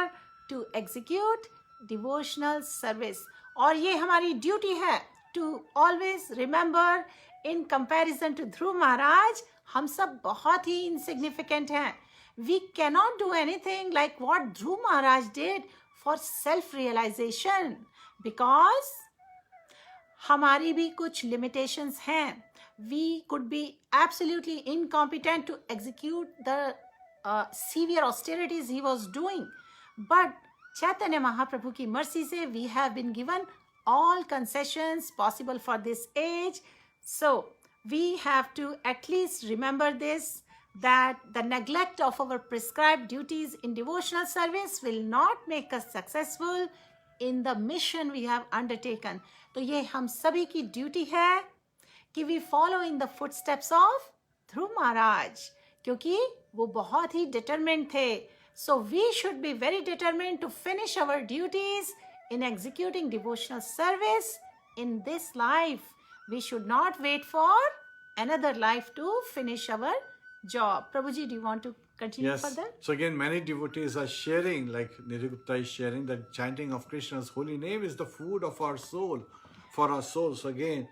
to execute devotional service. और ये हमारी duty है to always remember in comparison to Dhruv Maharaj, हम सब बहुत ही insignificant हैं. We cannot do anything like what Dhruv Maharaj did for self-realization because हमारी भी कुछ limitations हैं. We could be absolutely incompetent to execute the severe austerities he was doing. But Chaitanya Mahaprabhu ki mercy se we have been given all concessions possible for this age. So we have to at least remember this, that the neglect of our prescribed duties in devotional service will not make us successful in the mission we have undertaken. तो ये हम सभी की duty है कि we follow in the footsteps of Dhruv Maharaj, क्योंकि वो बहुत ही determined थे. So we should be very determined to finish our duties in executing devotional service in this life. We should not wait for another life to finish our job. Prabhuji, do you want to continue further? So again, many devotees are sharing, like Nirugupta is sharing, that chanting of Krishna's holy name is the food of our soul, for our souls. So again,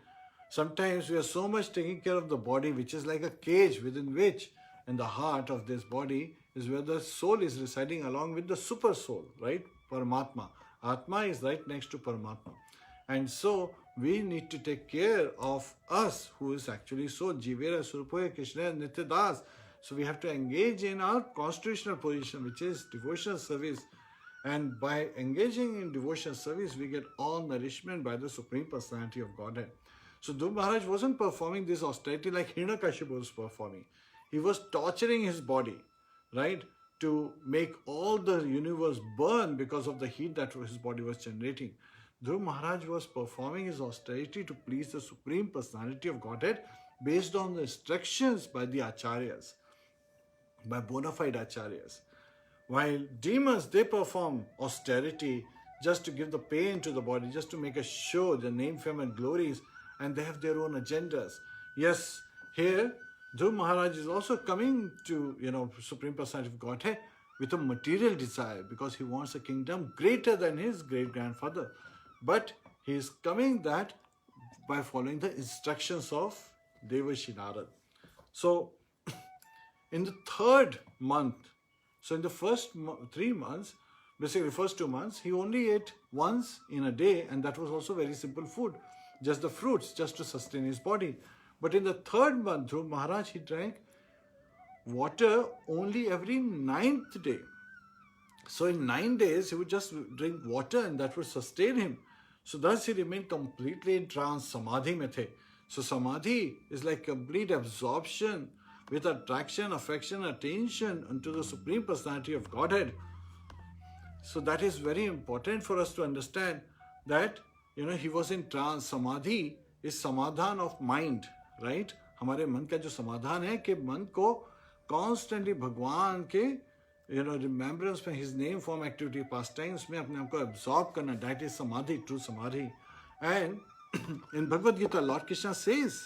sometimes we are so much taking care of the body, which is like a cage within which, in the heart of this body, is where the soul is residing along with the super soul, right? Paramatma. Atma is right next to Paramatma. And so we need to take care of us, who is actually soul. Jivera Surupoya Krishna Nityadas. So we have to engage in our constitutional position, which is devotional service. And by engaging in devotional service, we get all nourishment by the Supreme Personality of Godhead. So Dhruv Maharaj wasn't performing this austerity like Hiranyakashipu was performing. He was torturing his body, right, to make all the universe burn because of the heat that his body was generating. Dhruv Maharaj was performing his austerity to please the Supreme Personality of Godhead based on the instructions by the Acharyas, by bona fide Acharyas. While demons, they perform austerity just to give the pain to the body, just to make a show, the name, fame and glories, and they have their own agendas. Yes, here Dhruv Maharaj is also coming to, Supreme Personality of Godhead with a material desire because he wants a kingdom greater than his great-grandfather. But he is coming that by following the instructions of Devashi Narad. So, in the third month, so in the first 3 months, basically the first 2 months, he only ate once in a day, and that was also very simple food, just the fruits, just to sustain his body. But in the third month, Dhruv Maharaj, he drank water only every 9th day. So in 9 days, he would just drink water and that would sustain him. So thus he remained completely in trance, samadhi mein the. So samadhi is like complete absorption with attraction, affection, attention unto the Supreme Personality of Godhead. So that is very important for us to understand that, he was in trance. Samadhi is samadhan of mind, right? हमारे मन का जो समाधान है कि मन को constantly भगवान के रिमेम्बरेंस में, his name form activity pastimes में अपने आप को एब्जॉर्ब करना, that is samadhi, true samadhi. And in Bhagavad Gita Lord Krishna says,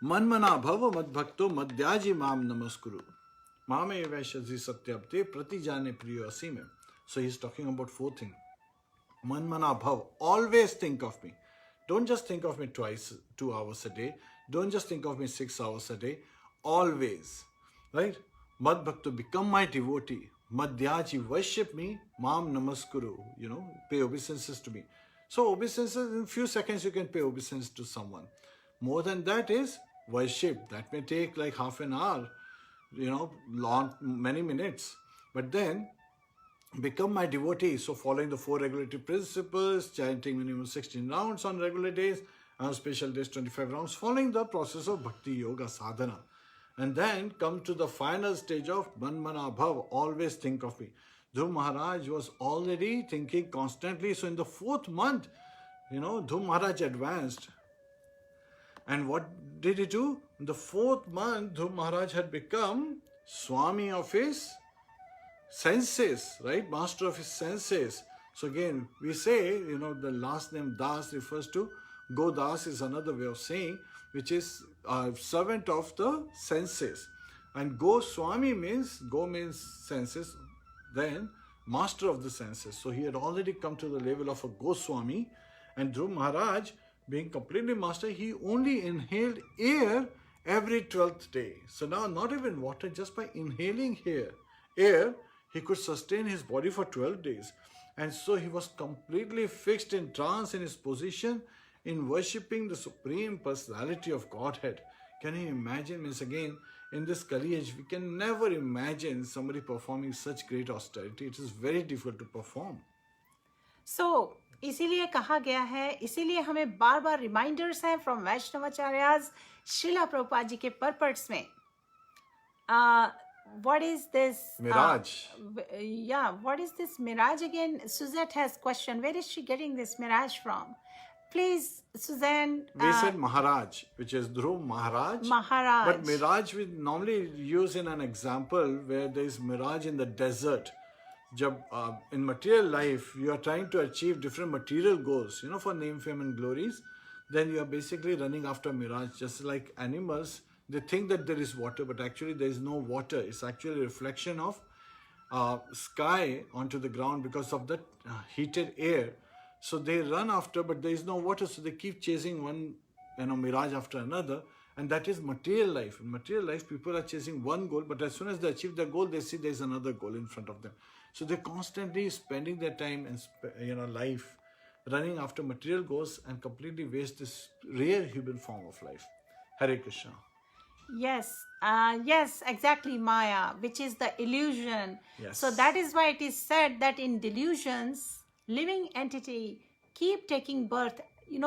मनमना भव मद भक्तो मद्याजी माम नमस्कुरु मामे वैश्यजी सत्यवते प्रति जाने प्रियो असी में. So he's talking about 4 things. Manmana bhav, always think of me. Don't just think of me 2 hours a day. Don't just think of me 6 hours a day. Always. Right? Mad bhakto, become my devotee. Madhyaji, worship me. Mam namaskuru. Pay obeisances to me. So obeisances, in few seconds you can pay obeisance to someone. More than that is worship. That may take like half an hour, long, many minutes. But then, become my devotee. So following the 4 regulatory principles, chanting minimum 16 rounds on regular days, on special days 25 rounds, following the process of bhakti yoga sadhana. And then come to the final stage of Manmana Bhav, always think of me. Dhruv Maharaj was already thinking constantly. So in the 4th month, Dhruv Maharaj advanced. And what did he do? In the 4th month, Dhruv Maharaj had become Swami of his senses, right? Master of his senses. So again, we say, the last name Das refers to Godas is another way of saying, which is servant of the senses. And Goswami means, Go means senses, then master of the senses. So he had already come to the level of a Goswami, and Dhruv Maharaj, being completely master, he only inhaled air every 12th day. So now not even water, just by inhaling air, he could sustain his body for 12 days. And so he was completely fixed in trance in his position in worshipping the Supreme Personality of Godhead. Can you imagine? Means again, in this Kali age, we can never imagine somebody performing such great austerity. It is very difficult to perform. So, इसीलिए कहा गया है, इसीलिए हमें बार बार reminders हैं from वैष्णवाचार्यास, Srila Prabhupada ji के परपर्ट्स में. What is this? Mirage. What is this mirage again? Suzette has questioned. Where is she getting this mirage from? Please, Suzanne. We said Maharaj, which is Dhruv Maharaj. Maharaj. But mirage we normally use in an example where there is mirage in the desert. In material life, you are trying to achieve different material goals, for name, fame and glories. Then you are basically running after mirage, just like animals. They think that there is water, but actually there is no water. It's actually a reflection of sky onto the ground because of the heated air. So they run after, but there is no water, so they keep chasing one mirage after another. And that is material life. In material life, people are chasing one goal, but as soon as they achieve their goal, they see there is another goal in front of them. So they're constantly spending their time and life running after material goals and completely waste this rare human form of life. Hare Krishna. Yes, exactly, Maya, which is the illusion. Yes. So that is why it is said that in delusions, living entity keep taking birth.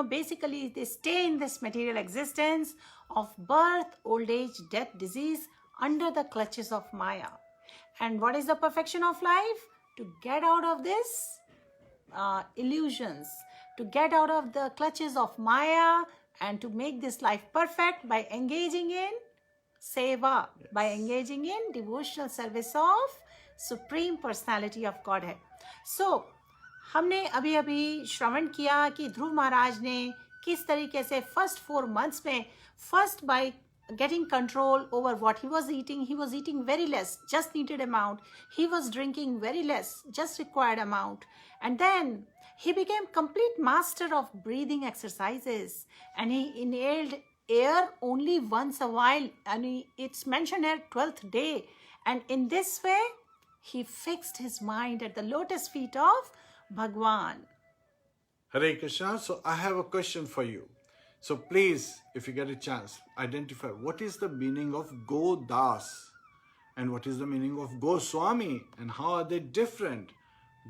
Basically they stay in this material existence of birth, old age, death, disease under the clutches of Maya. And what is the perfection of life? To get out of this illusions, to get out of the clutches of Maya and to make this life perfect by engaging in seva, by engaging in devotional service of Supreme Personality of Godhead. So, हमने अभी अभी श्रवण किया कि ध्रुव महाराज ने किस तरीके से first 4 months में first by getting control over what he was eating very less, just needed amount. He was drinking very less, just required amount. And then he became complete master of breathing exercises, and he inhaled air only once a while, and it's mentioned here 12th day. And in this way, he fixed his mind at the lotus feet of Bhagwan. Hare Krishna. So I have a question for you. So please, if you get a chance, identify what is the meaning of Godas and what is the meaning of Goswami and how are they different?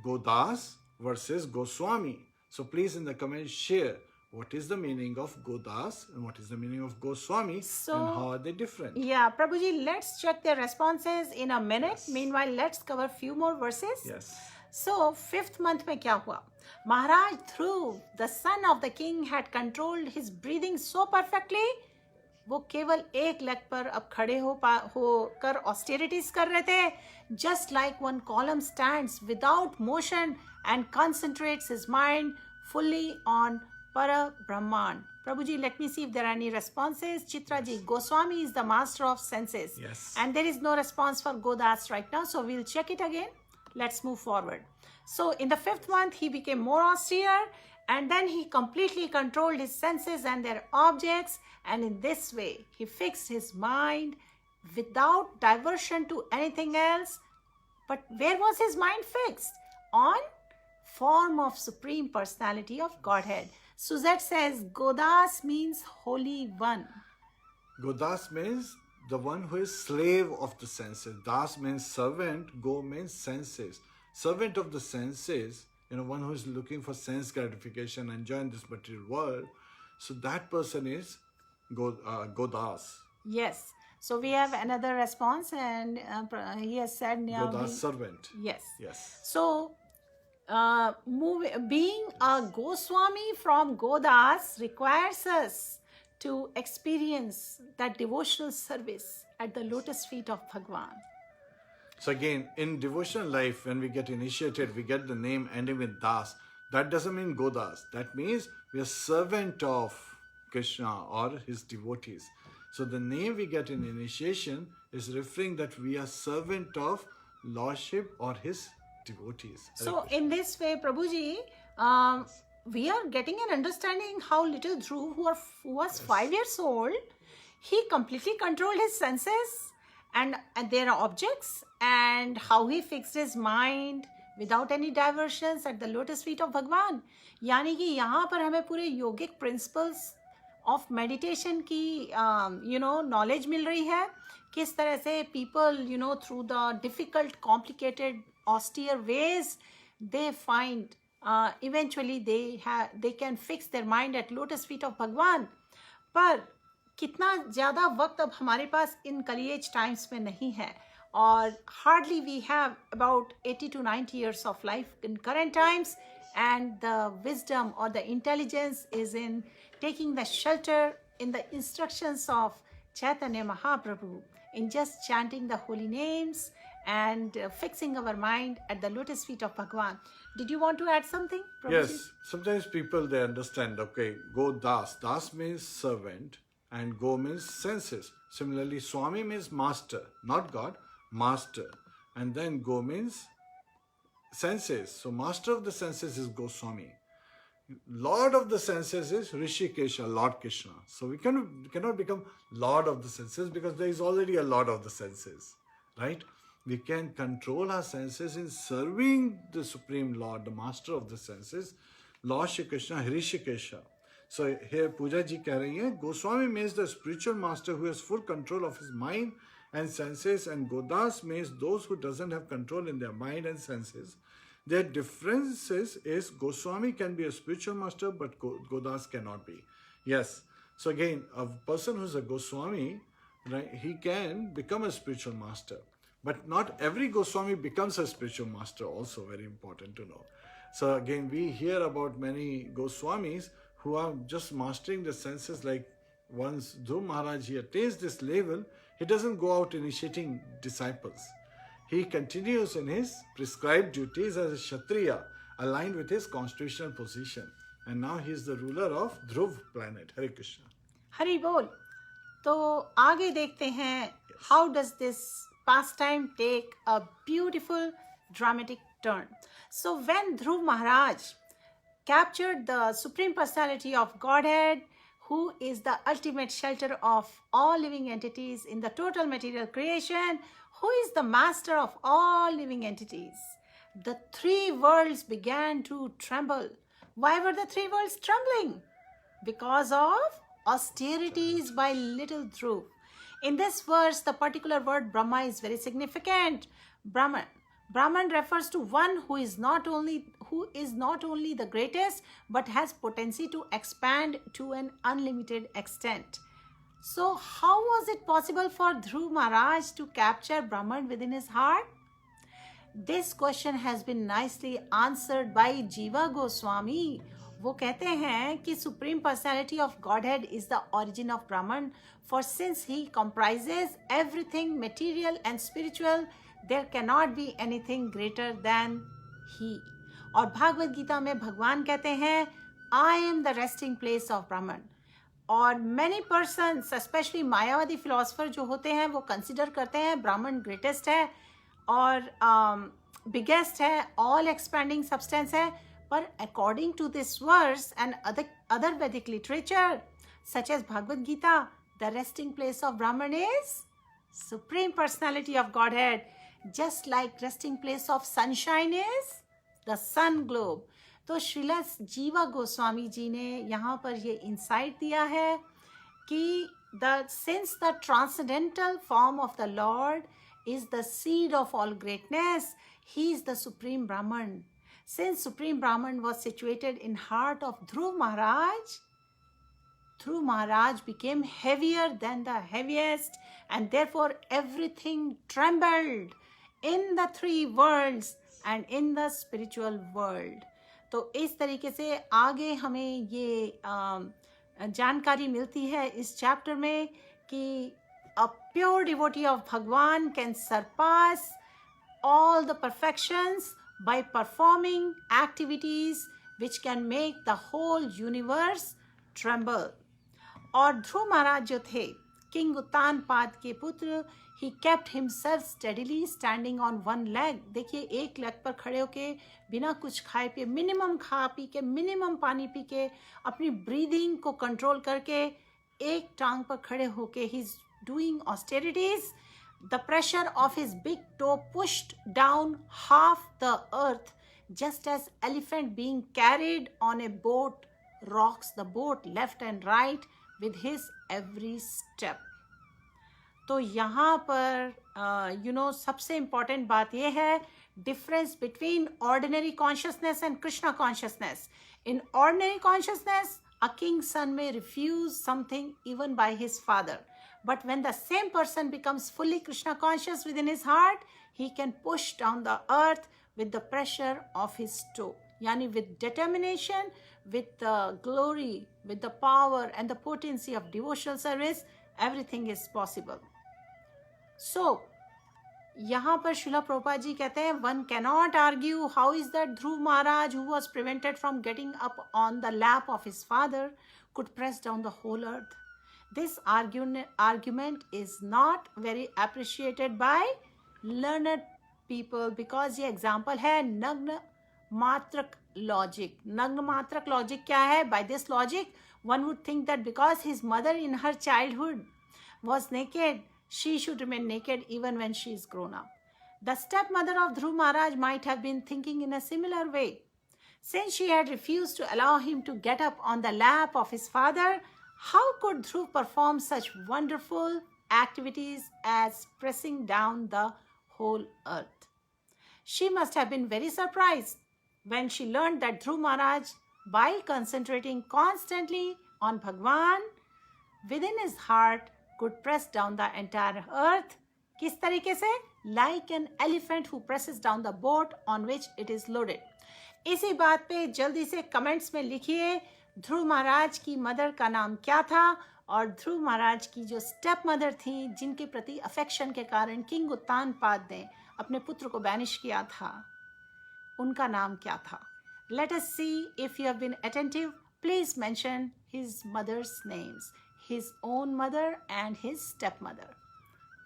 Godas versus Goswami. So please in the comments share what is the meaning of Godas and what is the meaning of Goswami and how are they different? Yeah, Prabhuji, let's check their responses in a minute. Yes. Meanwhile, let's cover few more verses. Yes. So, fifth month में क्या हुआ? Maharaj Dhruv, the son of the king, had controlled his breathing so perfectly. वो केवल एक leg पर अब खड़े होकर ऑस्टेरिटीज कर रहे थे. Just like one column stands without motion and concentrates his mind fully on Para Brahman. Prabhuji, let me see if there are any responses. Chitra ji, Goswami is the master of senses. Yes. And there is no response for Godas right now, so we'll check it again. Let's move forward. So in the fifth month, he became more austere, and then he completely controlled his senses and their objects, and in this way, he fixed his mind without diversion to anything else. But where was his mind fixed? On form of Supreme Personality of Godhead. Suzette says, Godas means Holy One. Godas means the one who is slave of the senses. Das means servant. Go means senses. Servant of the senses, one who is looking for sense gratification, enjoying this material world. So that person is Godas. Yes. So we have another response, and he has said, Godas, servant. Yes. Yes. So, being a Goswami from Godas requires us to experience that devotional service at the lotus feet of Bhagwan. So again, in devotional life, when we get initiated, we get the name ending with Das. That doesn't mean Godas. That means we are servant of Krishna or his devotees. So the name we get in initiation is referring that we are servant of Lordship or his devotees. So in this way, Prabhuji, we are getting an understanding how little Dhruv, who was 5 years old, he completely controlled his senses and their objects, and how he fixed his mind without any diversions at the lotus feet of Bhagwan. यानी कि यहाँ पर हमें पूरे योगिक principles of meditation की knowledge मिल रही है. किस तरह से people through the difficult, complicated, austere ways they find eventually they can fix their mind at lotus feet of Bhagwan. पर कितना ज़्यादा वक्त अब हमारे पास इन कलिएज टाइम्स में नहीं है, और hardly we have about 80 to 90 years of life in current times, and the wisdom or the intelligence is in taking the shelter in the instructions of Chaitanya Mahaprabhu, in just chanting the holy names and fixing our mind at the lotus feet of Bhagwan. Did you want to add something, Prabhuji? Yes, sometimes people, they understand, okay, go Das. Das means servant and go means senses. Similarly, Swami means master, not God, master. And then go means senses. So master of the senses is Goswami. Lord of the senses is Rishikesha, Lord Krishna. So we cannot become Lord of the senses because there is already a Lord of the senses, right? We can control our senses in serving the Supreme Lord, the Master of the senses, Lord Shri Krishna, Hrishikesha. So here Pooja ji keh rahi hai, Goswami means the spiritual master who has full control of his mind and senses, and Godas means those who doesn't have control in their mind and senses. Their differences is Goswami can be a spiritual master, but Godas cannot be. Yes. So again, a person who's a Goswami, right, he can become a spiritual master. But not every Goswami becomes a spiritual master, also very important to know. So again, we hear about many Goswamis who are just mastering the senses. Like once Dhruv Maharaj, he attains this level, he doesn't go out initiating disciples. He continues in his prescribed duties as a Kshatriya, aligned with his constitutional position. And now he is the ruler of Dhruv planet. Hare Krishna. Hari Bol. तो आगे देखते हैं, how does this pastime take a beautiful dramatic turn. So when Dhruv Maharaj captured the Supreme Personality of Godhead, who is the ultimate shelter of all living entities in the total material creation, who is the master of all living entities, the three worlds began to tremble. Why were the three worlds trembling? Because of austerities by little Dhruv. In this verse, the particular word Brahma is very significant. Brahman. Brahman refers to one who is not only the greatest, but has potency to expand to an unlimited extent. So how was it possible for Dhruv Maharaj to capture Brahman within his heart? This question has been nicely answered by Jiva Goswami. वो कहते हैं कि Supreme Personality of Godhead is the origin of Brahman, for since he comprises everything material and spiritual, there cannot be anything greater than he. और भागवत गीता में भगवान कहते हैं, I am the resting place of Brahman. और many persons specially मायावादी philosopher जो होते हैं वो कंसिडर करते हैं ब्राह्मण ग्रेटेस्ट है और बिगेस्ट है, ऑल एक्सपेंडिंग सब्सटेंस है. पर according to this verse and other Vedic literature such as Bhagavad Gita, the resting place of Brahman is supreme personality of Godhead, just like resting place of sunshine is the sun globe. तो श्रीला जीवा गोस्वामी जी ने यहाँ पर ये insight दिया है कि since the transcendental form of the Lord is the seed of all greatness, he is the supreme Brahman. Since supreme Brahman was situated in heart of Dhruv Maharaj became heavier than the heaviest, and therefore everything trembled in the three worlds and in the spiritual world. तो इस तरीके से आगे हमें ये जानकारी मिलती है इस चैप्टर में कि a pure devotee of Bhagwan can surpass all the perfections by performing activities which can make the whole universe tremble. और ध्रुव महाराज जो थे किंग उत्तानपाद के पुत्र, he kept himself steadily standing on one leg. देखिए एक लेग पर खड़े होके बिना कुछ खाए पिए, मिनिमम खा पी के, मिनिमम पानी पी के, अपनी ब्रीदिंग को कंट्रोल करके एक टांग पर खड़े होके he is doing austerities. The pressure of his big toe pushed down half the earth, just as elephant being carried on a boat rocks the boat left and right with his every step. तो यहाँ पर सबसे important बात यह है difference between ordinary consciousness and Krishna consciousness. In ordinary consciousness a king's son may refuse something even by his father, but when the same person becomes fully Krishna conscious within his heart, he can push down the earth with the pressure of his toe. Yani with determination, with the glory, with the power and the potency of devotional service, everything is possible. So, यहाँ पर श्रीला प्रभुपाद जी कहते हैं, one cannot argue how is that Dhruv Maharaj, who was prevented from getting up on the lap of his father, could press down the whole earth. This argument is not very appreciated by learned people because ये example है नग्न मात्रक logic. नग्न मात्रक logic क्या है? By this logic, one would think that because his mother in her childhood was naked, she should remain naked even when she is grown up. The stepmother of Dhruv Maharaj might have been thinking in a similar way. Since she had refused to allow him to get up on the lap of his father, how could Dhruv perform such wonderful activities as pressing down the whole earth? She must have been very surprised when she learned that Dhruv Maharaj, by concentrating constantly on Bhagwan within his heart, could press down the entire earth. किस तरीके से? Like an elephant who presses down the boat on which it is loaded. इसी बात पे जल्दी से comments में लिखिए ध्रुव महाराज की मदर का नाम क्या था और ध्रुव महाराज की जो स्टेप मदर थी जिनके प्रति अफेक्शन के कारण किंग उत्तानपाद ने अपने पुत्र को बैनिश किया था, उनका नाम क्या था. Let us see. If you have been attentive, please mention his mother's names, his own mother and his stepmother.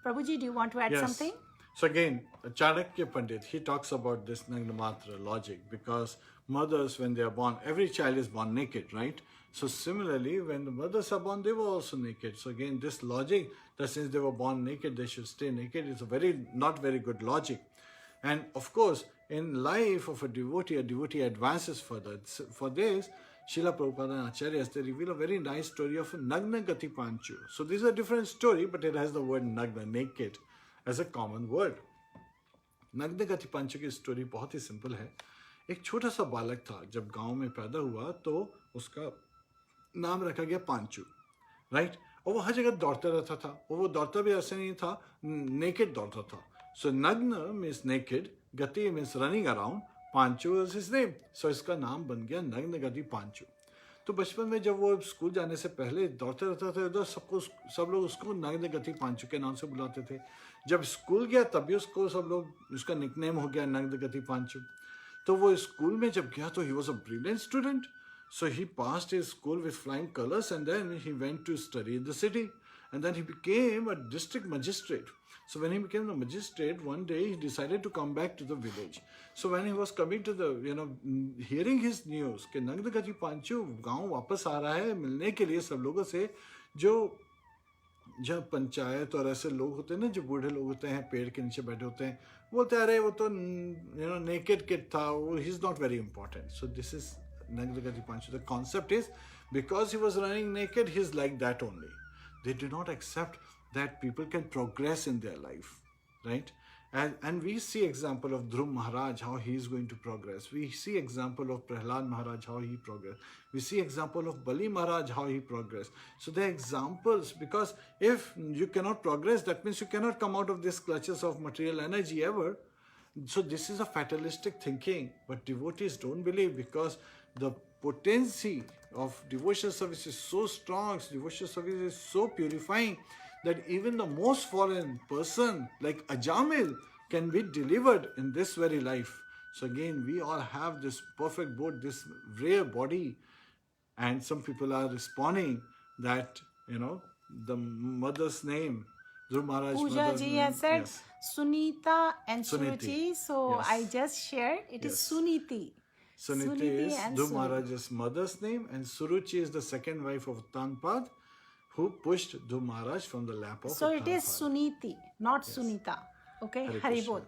Prabhuji, do you want to add something? So again, Chanakya Pandit, he talks about this Nagnamatra logic because mothers, when they are born, every child is born naked, right? So similarly, when the mothers are born, they were also naked. So again, this logic that since they were born naked, they should stay naked is a not very good logic. And of course, in life of a devotee advances further. For this, Srila Prabhupada and Acharyas, they reveal a very nice story of Nagna Gati Panchu. So this is a different story, but it has the word Nagna, naked, as a common word. Nagna Gati Panchu की story बहुत ही simple है. एक छोटा सा बालक था, जब गांव में पैदा हुआ तो उसका नाम रखा गया पांचू, राइट? और वो हर जगह दौड़ता रहता था. और वो दौड़ता भी ऐसे नहीं था, नेकेड दौड़ता था. So Nagna means naked, Gati means running around. Panchu is his name. So इसका नाम बन गया नग्न गति पांचू. तो बचपन में जब वो स्कूल जाने से पहले दौड़ते रहता था इधर, सब लोग उसको नग्न गति पांचू के नाम से बुलाते थे. जब स्कूल गया तब भी उसको सब लोग, उसका निकनेम हो गया नग्न गति पांचू. तो वो स्कूल में जब गया तो he was a brilliant student. So he passed his school with flying colors, and then he went to study in the city, and then he became a district magistrate. So when he became the magistrate, one day he decided to come back to the village. So when he was coming to the, hearing his news कि नग्नगति पांचू गांव वापस आ रहा है मिलने के लिए सब लोगों से, जो जब पंचायत और ऐसे लोग होते हैं ना, जो बूढ़े लोग होते हैं पेड़ के नीचे बैठे होते हैं, बोलते अरे वो तो नेकेड किड था, वो he is not very important. So this is Nagnagati Panchu. The concept is, because he was running naked, he's like that only. They do not accept that people can progress in their life, right? And we see example of Dhruv Maharaj, how he is going to progress. We see example of Prahlad Maharaj, how he progressed. We see example of Bali Maharaj, how he progressed. So they are examples, because if you cannot progress, that means you cannot come out of these clutches of material energy ever. So this is a fatalistic thinking, but devotees don't believe, because the potency of devotional service is so strong, devotional service is so purifying, that even the most fallen person like Ajamil can be delivered in this very life. So again, we all have this perfect boat, this rare body, and some people are responding that, the mother's name, Dhruv Maharaj Pooja mother's ji name. has said Yes. Sunita and Suniti. Suruchi, so Yes. I just shared it is Yes. Suniti. Suniti is and Dhruv Suniti. Maharaj's mother's name, and Suruchi is the second wife of Uttanpad, who pushed Dhruv Maharaj from the lap of So it is Uttanpad. Suniti, not Sunita. Okay, Hare Hari Krishna. Bol.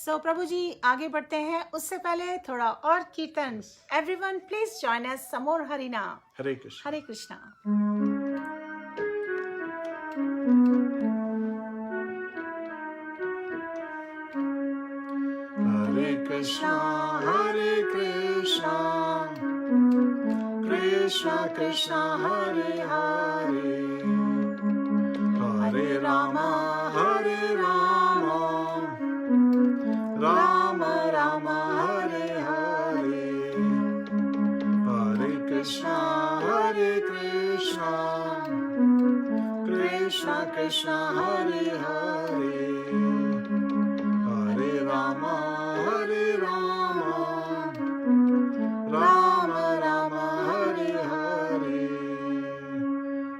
So प्रभु जी आगे बढ़ते हैं, उससे पहले थोड़ा और कीर्तन. Everyone please join us some more Harina. Hare Krishna. Hare Krishna. Hare Krishna, Hare Krishna, Krishna Krishna, Hare Hare, Hare Rama, Hare Rama, Rama Rama, Hare Hare, Hare Krishna, Hare Krishna, Krishna Krishna, Hare Hare, Hare Rama, Hare Rama, Rama Rama, Hare Hare,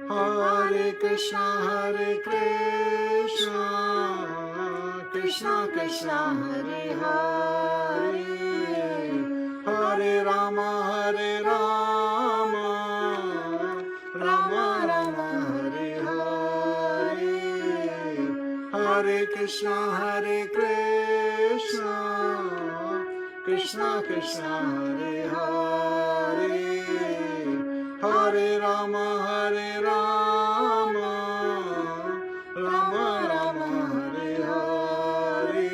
Hare Krishna, Hare Krishna, Krishna Krishna, Hare Hare, Hare Rama, Hare Rama, Rama Rama, Hare Hare, Hare Krishna, Hare Krishna, Krishna Krishna, Hare Hare, Hare Rama, Hare Rama, Rama Rama, Hare Hare,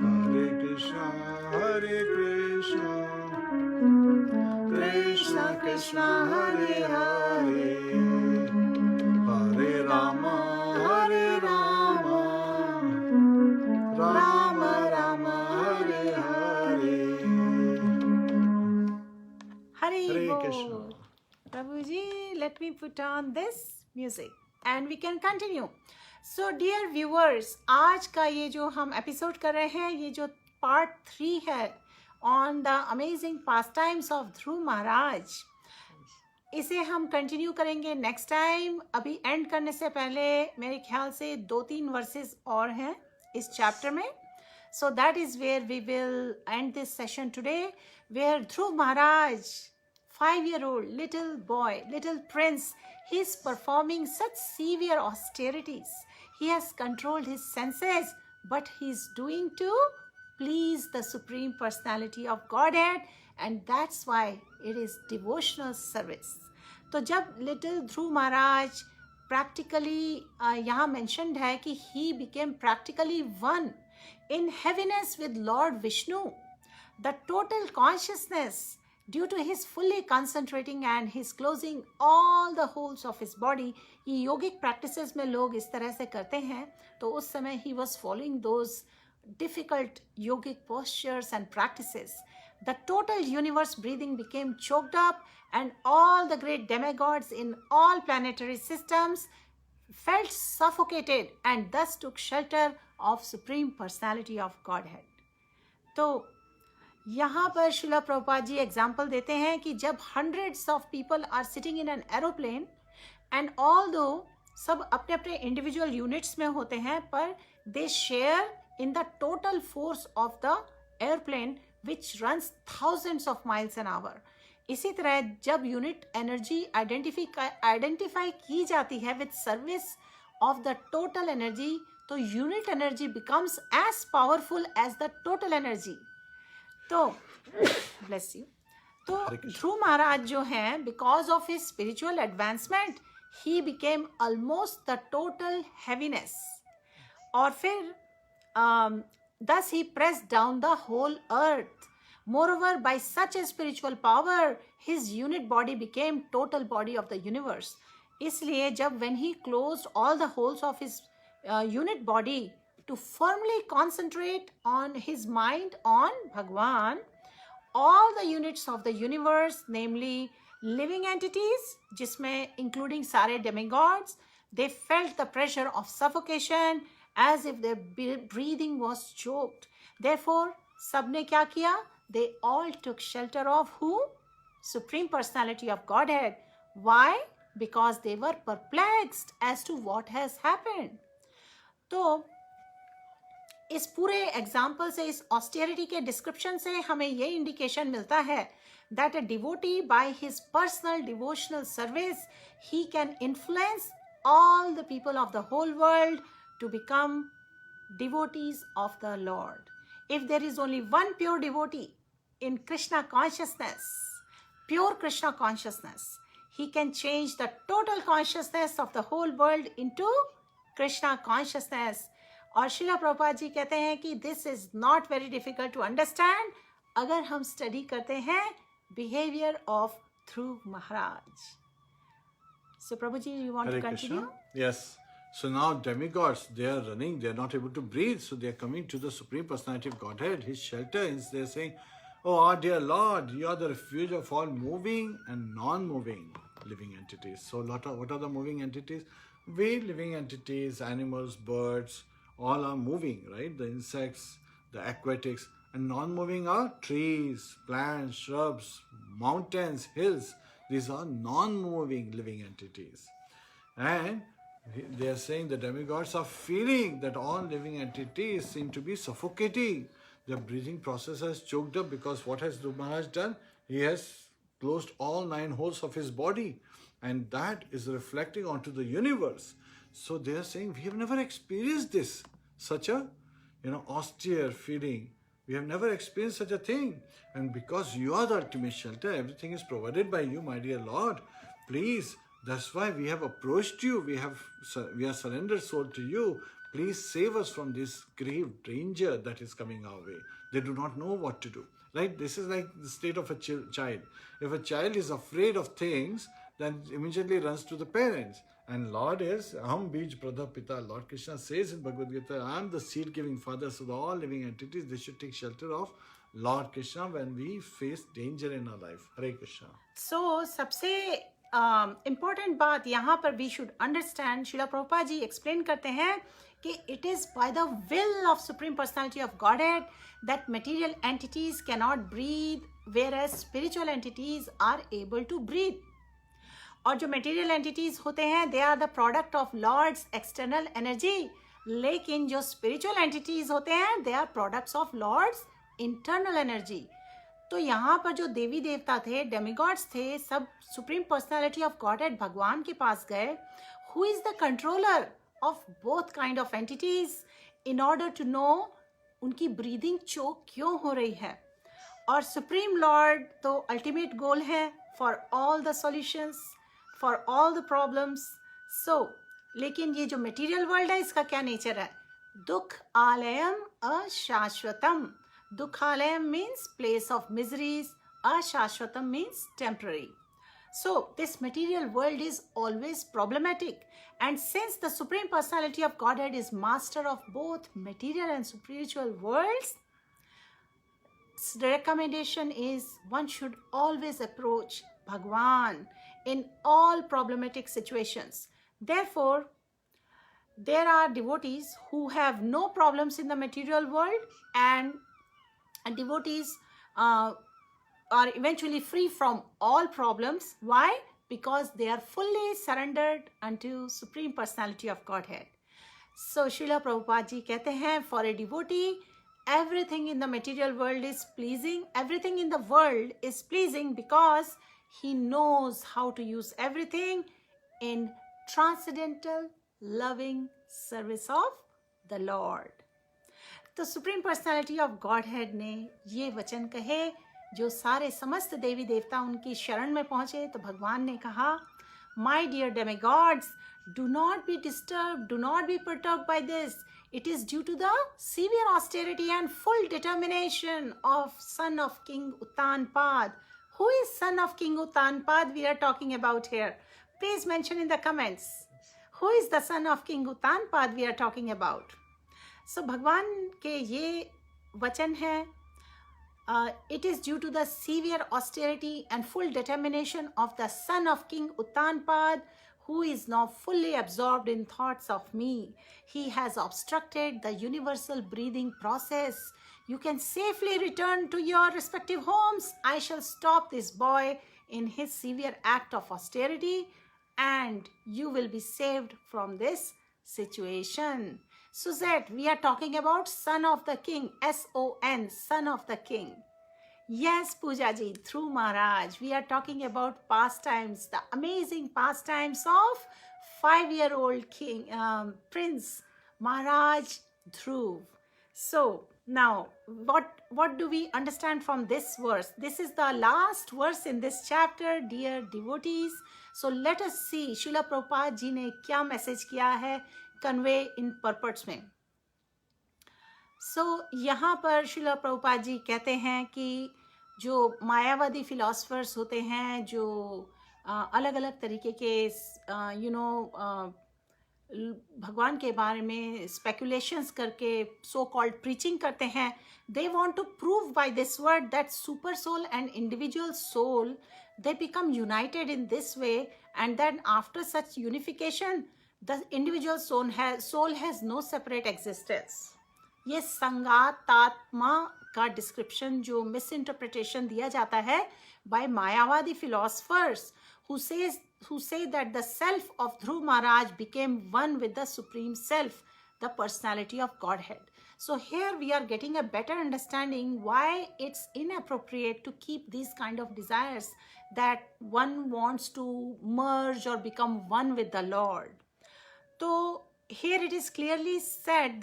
Hare Krishna, Hare Krishna, Krishna Krishna, Hare Hare, Hare Rama, Hare Rama, Rama Rama, Hare Hare. Hari Hare Bol. Krishna. Prabhu ji, let me put on this music and we can continue. So dear viewers, आज का ये जो हम episode कर रहे हैं, ये जो पार्ट 3 है on the amazing pastimes of ध्रुव महाराज, इसे हम कंटिन्यू करेंगे नेक्स्ट टाइम. अभी एंड करने से पहले मेरे ख्याल से 2-3 वर्सेस और हैं इस चैप्टर में. So that is where we will end this session today, where Dhruv Maharaj, 5-year-old little boy, little prince, he is performing such severe austerities. He has controlled his senses, but he is doing to please the Supreme Personality of Godhead, and that's why it is devotional service. तो जब little Dhruv Maharaj practically यहाँ mentioned है कि he became practically one in heaviness with Lord Vishnu, the total consciousness due to his fully concentrating and his closing all the holes of his body. ये योगिक practices में लोग इस तरह से करते हैं, तो उस समय he was following those difficult yogic postures and practices, the total universe breathing became choked up, and all the great demigods in all planetary systems felt suffocated and thus took shelter of Supreme Personality of Godhead. तो यहाँ पर शिला Prabhupada ji example देते हैं कि जब hundreds of people are sitting in an aeroplane and although सब अपने अपने इंडिविजुअल यूनिट्स में होते हैं, पर they share in the total force of the airplane which runs thousands of miles an hour. इसी तरह जब यूनिट एनर्जी आइडेंटिफाई की जाती है with service of the total energy, तो unit energy becomes as powerful as the total energy. तो bless you. तो ध्रुव महाराज जो हैं, because of his spiritual advancement he became almost the total heaviness. और फिर thus he pressed down the whole earth. Moreover, by such a spiritual power, his unit body became total body of the universe. इसलिए जब when he closed all the holes of his unit body to firmly concentrate on his mind on Bhagwan, all the units of the universe, namely living entities, जिसमें including सारे demigods, they felt the pressure of suffocation as if their breathing was choked. Therefore, सबने क्या किया? They all took shelter of who? Supreme Personality of Godhead. Why? Because they were perplexed as to what has happened. तो इस पूरे example से, इस austerity के description से हमें ये इंडिकेशन मिलता है that a devotee by his personal devotional service, he can influence all the people of the whole world to become devotees of the Lord. If there is only one pure devotee in Krishna consciousness, pure Krishna consciousness, he can change the total consciousness of the whole world into Krishna consciousness. और शिला प्रभुपाद जी कहते हैं कि this is not very difficult to understand अगर हम study करते हैं behavior of Dhruv Maharaj. So Prabhuji, you want Hare to continue? Krishna. Yes. So now demigods, they are running, they are not able to breathe, so they are coming to the Supreme Personality of Godhead, his shelter, and they are saying, "Oh, our dear Lord, you are the refuge of all moving and non-moving living entities." So what are the moving entities? We living entities, animals, birds, all are moving, right? The insects, the aquatics. And non-moving are trees, plants, shrubs, mountains, hills. These are non-moving living entities. And they are saying the demigods are feeling that all living entities seem to be suffocating. Their breathing process has choked up because what has Dhruv Maharaj done? He has closed all 9 holes of his body. And that is reflecting onto the universe. So they are saying, we have never experienced this. Such a, austere feeling. We have never experienced such a thing. And because you are the ultimate shelter, everything is provided by you, my dear Lord. Please, that's why we have approached you. We are surrendered soul to you. Please save us from this grave danger that is coming our way. They do not know what to do. Right? This is like the state of a child. If a child is afraid of things, then immediately runs to the parents. And Lord is Aham Bij Pradha Pita. Lord Krishna says in Bhagavad Gita, I am the seed-giving father. So all living entities, they should take shelter of Lord Krishna when we face danger in our life. Hare Krishna. So, सबसे important बात यहाँ पर we should understand, Srila Prabhupada ji explain करते हैं कि it is by the will of Supreme Personality of Godhead that material entities cannot breathe, whereas spiritual entities are able to breathe. और जो material entities होते हैं they are the product of Lord's external energy, लेकिन जो spiritual entities होते हैं they are products of Lord's internal energy. तो यहाँ पर जो देवी देवता थे, डेमिगॉड्स थे, सब सुप्रीम पर्सनालिटी ऑफ गॉडहेड भगवान के पास गए, who is the controller of both kind of entities, in order to know उनकी ब्रीदिंग चोक क्यों हो रही है. और सुप्रीम लॉर्ड तो अल्टीमेट गोल है for all the solutions, for all the problems. So, लेकिन ये जो material world है इसका क्या नेचर है? दुख Aalayam अशाश्वतम. दुखालयम means place of miseries, अशाश्वतम means temporary. So this material world is always problematic. And since the Supreme Personality of Godhead is master of both material and spiritual worlds, the recommendation is one should always approach Bhagwan in all problematic situations. Therefore, there are devotees who have no problems in the material world, and devotees are eventually free from all problems. Why? Because they are fully surrendered unto Supreme Personality of Godhead. So Srila Prabhupada ji कहते हैं, for a devotee, everything in the material world is pleasing. Everything in the world is pleasing because he knows how to use everything in transcendental loving service of the Lord. तो supreme personality of God head ने ये वचन कहे, जो सारे समस्त देवी देवता उनकी शरण में पहुंचे, तो भगवान ने कहा, my dear demigods, do not be disturbed, do not be perturbed by this. It is due to the severe austerity and full determination of son of King Uttanpad. Who is son of King Uttanpad we are talking about here? Please mention in the comments. Who is the son of King Uttanpad we are talking about? So भगवान के ये वचन है, it is due to the severe austerity and full determination of the son of King Uttanpad, who is now fully absorbed in thoughts of me. He has obstructed the universal breathing process. You can safely return to your respective homes. I shall stop this boy in his severe act of austerity, and you will be saved from this situation. Suzette, we are talking about son of the king, S-O-N, son of the king. Yes, Pooja ji, through Maharaj, we are talking about pastimes, the amazing pastimes of 5-year-old king, Prince Maharaj Dhruv. So now, what do we understand from this verse? This is the last verse in this chapter, dear devotees. So let us see Srila Prabhupada ji ने क्या message किया है convey in purports में. So यहाँ पर श्रीला प्रभुपाद जी कहते हैं कि जो मायावादी फिलोसफर्स होते हैं, जो अलग अलग तरीके के भगवान के बारे में स्पेकुलेशंस करके सो कॉल्ड प्रीचिंग करते हैं, they want to prove by this word that super soul and individual soul, they become united in this way, and then after such unification the individual soul has no separate existence. ये संगातात्मा का description जो मिसइंटरप्रिटेशन दिया जाता है by मायावादी philosophers who say that the self of Dhruv Maharaj became one with the supreme self, the personality of Godhead. So here we are getting a better understanding why it's inappropriate to keep these kind of desires that one wants to merge or become one with the Lord. So here it is clearly said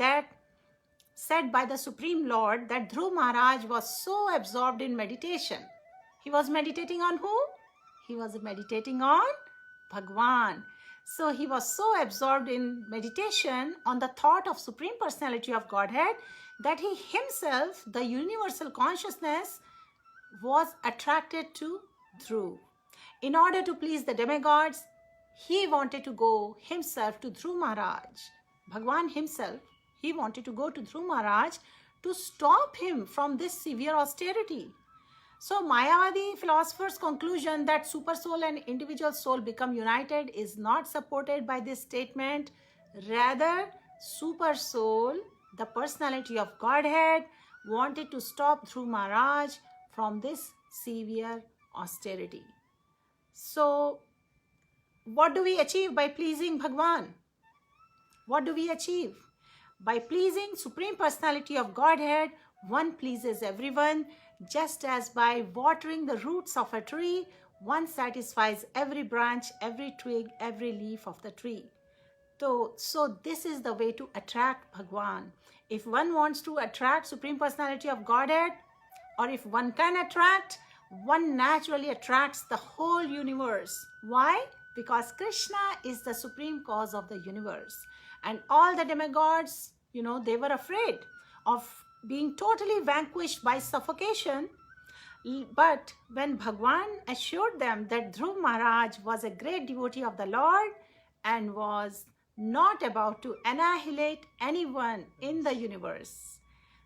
by the Supreme Lord that Dhruv Maharaj was so absorbed in meditation. He was meditating on who? He was meditating on Bhagwan. So he was so absorbed in meditation on the thought of Supreme Personality of Godhead that he himself, the universal consciousness, was attracted to Dhruv. In order to please the demigods, he wanted to go himself to Dhruv Maharaj. Bhagwan himself, he wanted to go to Dhruv Maharaj to stop him from this severe austerity. So Mayavadi philosophers' conclusion that super soul and individual soul become united is not supported by this statement. Rather, super soul, the personality of Godhead, wanted to stop Dhruv Maharaj from this severe austerity. So what do we achieve by pleasing Bhagwan? What do we achieve? By pleasing Supreme Personality of Godhead, one pleases everyone, just as by watering the roots of a tree, one satisfies every branch, every twig, every leaf of the tree. So this is the way to attract Bhagwan. If one wants to attract Supreme Personality of Godhead, or if one can attract, one naturally attracts the whole universe. Why? Because Krishna is the supreme cause of the universe. And all the demigods, they were afraid of being totally vanquished by suffocation. But when Bhagwan assured them that Dhruv Maharaj was a great devotee of the Lord and was not about to annihilate anyone in the universe,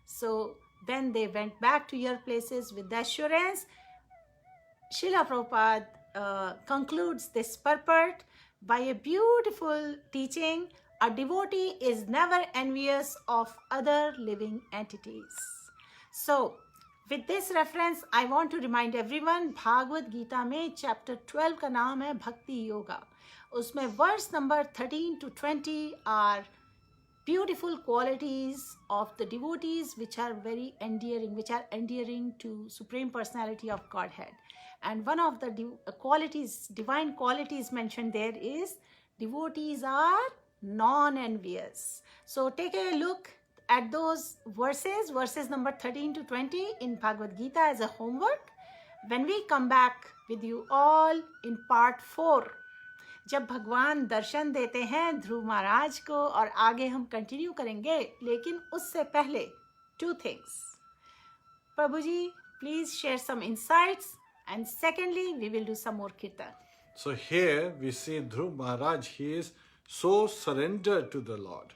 so then they went back to your places with the assurance. Srila Prabhupada concludes this purport by a beautiful teaching. A devotee is never envious of other living entities. So, with this reference, I want to remind everyone, Bhagavat Gita में chapter 12 का नाम है भक्ति योगा. उसमें verse number 13 to 20 are beautiful qualities of the devotees which are very endearing, which are endearing to Supreme Personality of Godhead. And one of the qualities, divine qualities mentioned there is devotees are non-envious. So take a look at those verses number 13 to 20 in Bhagavad Gita as a homework. When we come back with you all in part 4, जब भगवान दर्शन देते हैं ध्रुव महाराज को, और आगे हम continue करेंगे, लेकिन उससे पहले 2 things. Prabhu ji, please share some insights, and secondly, we will do some more kirtan. So here we see Dhruv Maharaj, he is so surrendered to the Lord.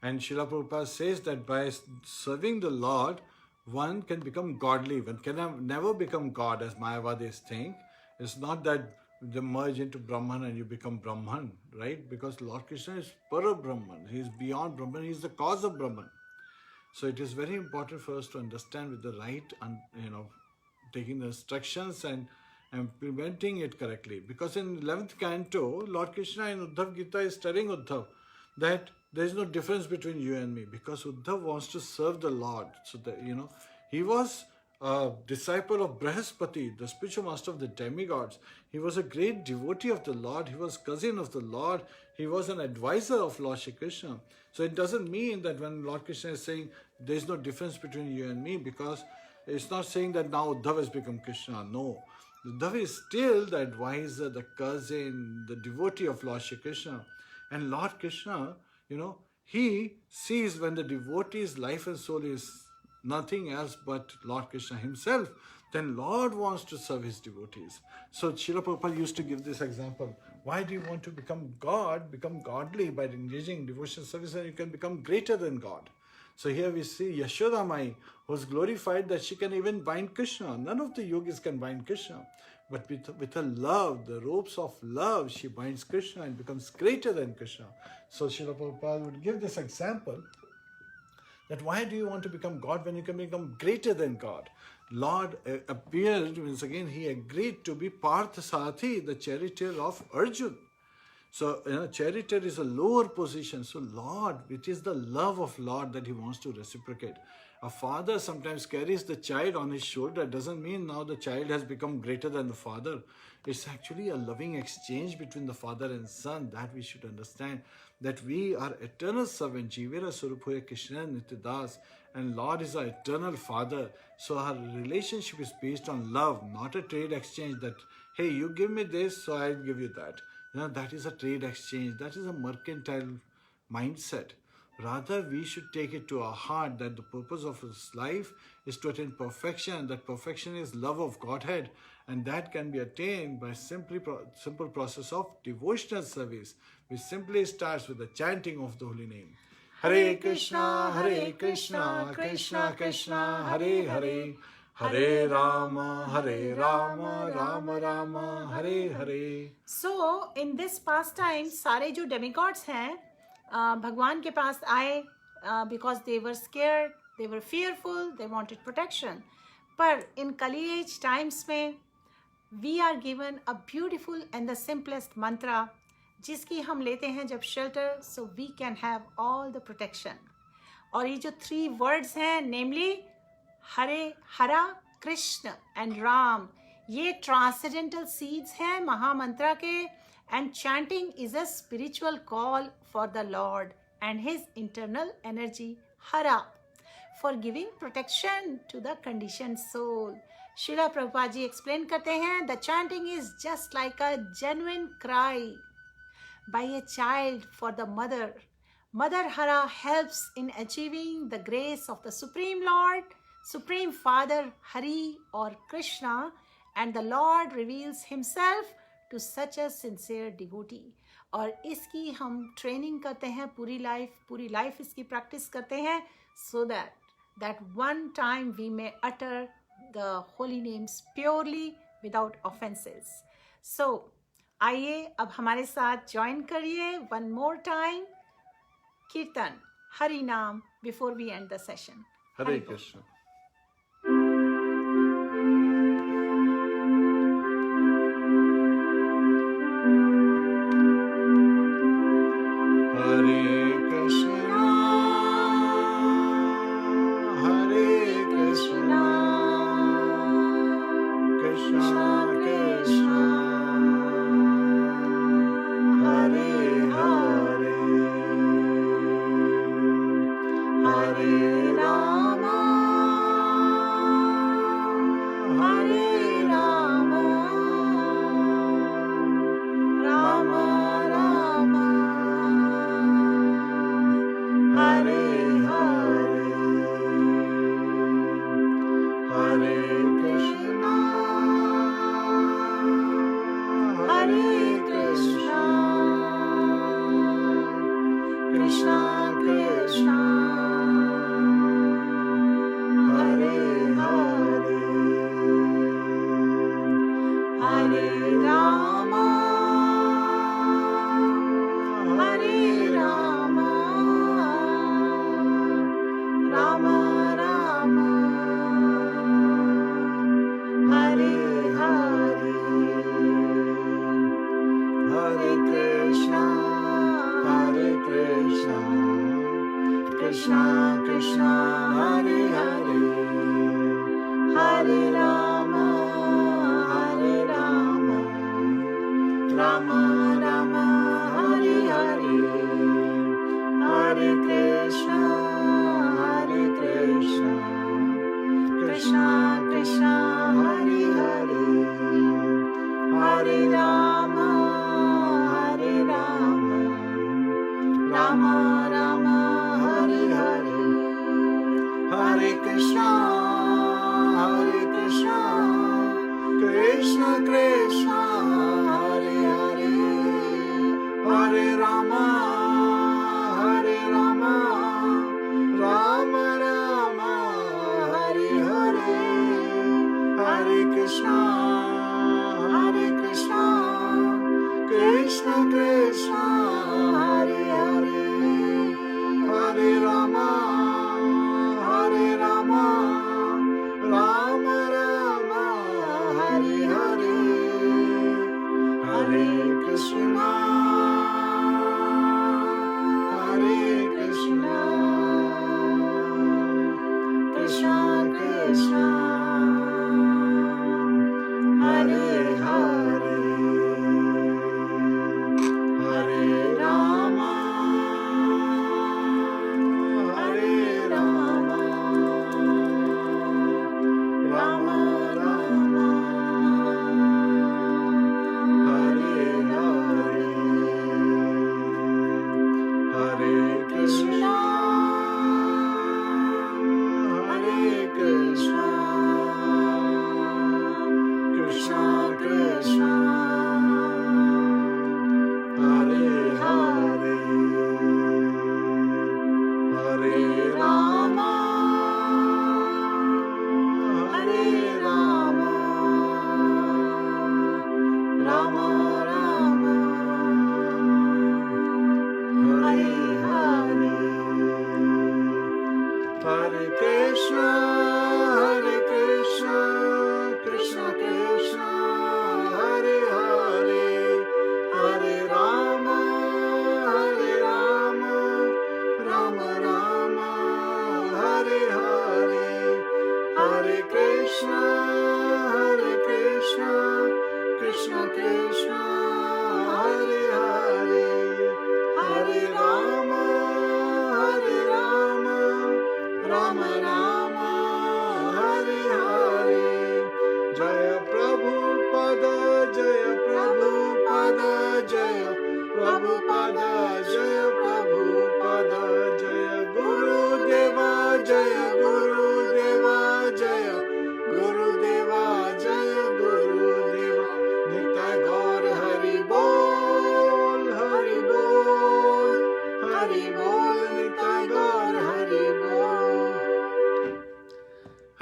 And Srila Prabhupada says that by serving the Lord, one can become godly. One can never become God, as Mayavadis think. It's not that they merge into Brahman and you become Brahman, right? Because Lord Krishna is Para Brahman. He is beyond Brahman. He is the cause of Brahman. So it is very important for us to understand with the right, taking the instructions and implementing it correctly. Because in 11th canto, Lord Krishna in Uddhav Gita is telling Uddhav that there is no difference between you and me, because Uddhav wants to serve the Lord. So that, he was a disciple of Brahaspati, the spiritual master of the demigods. He was a great devotee of the Lord. He was cousin of the Lord. He was an advisor of Lord Shri Krishna. So it doesn't mean that when Lord Krishna is saying there is no difference between you and me, because it's not saying that now Uddhav has become Krishna. No. Uddhav is still the advisor, the cousin, the devotee of Lord Shri Krishna. And Lord Krishna, he sees when the devotee's life and soul is nothing else but Lord Krishna himself, then Lord wants to serve his devotees. So Srila Prabhupada used to give this example. Why do you want to become God, become godly by engaging in devotional service, and you can become greater than God? So here we see Yashoda Mai was glorified that she can even bind Krishna. None of the yogis can bind Krishna. But with her love, the ropes of love, she binds Krishna and becomes greater than Krishna. So Srila Prabhupada would give this example that why do you want to become God when you can become greater than God? Lord appeared, means again he agreed to be Parthasathi, the charioteer of Arjun. So, charioteer is a lower position. So, Lord, it is the love of Lord that he wants to reciprocate. A father sometimes carries the child on his shoulder. Doesn't mean now the child has become greater than the father. It's actually a loving exchange between the father and son that we should understand. That we are eternal servant, Jivera Suruphoya Krishna Nityadas, and Lord is our eternal Father. So our relationship is based on love, not a trade exchange that, hey, you give me this, so I'll give you that. That is a trade exchange. That is a mercantile mindset. Rather, we should take it to our heart that the purpose of his life is to attain perfection. That perfection is love of Godhead, and that can be attained by simple process of devotional service, which simply starts with the chanting of the holy name. Hare Krishna, Krishna Krishna, Hare Hare, Hare Rama, Rama Rama, Hare Hare. So, in this pastime, सारे जो demigods हैं, भगवान के पास आए because they were scared, they were fearful, they wanted protection. पर in Kali age times में, we are given a beautiful and the simplest mantra, जिसकी हम लेते हैं जब shelter, so we can have all the protection. और ये जो 3 words हैं, namely Hare, Hara, Krishna and Ram, ये transcendental seeds हैं महामंत्रा के, and chanting is a spiritual call for the Lord and his internal energy, Hara, for giving protection to the conditioned soul. Srila Prabhupada ji explain करते हैं, the chanting is just like a genuine cry by a child for the mother. Mother Hara helps in achieving the grace of the Supreme Lord. Supreme Father Hari or Krishna, and the Lord reveals himself to such a sincere devotee. और इसकी हम training करते हैं पूरी life इसकी practice करते हैं, so that one time we may utter the holy names purely without offenses. So आइए अब हमारे साथ ज्वाइन करिए one more time कीर्तन हरि नाम before we end the session. Hare Krishna.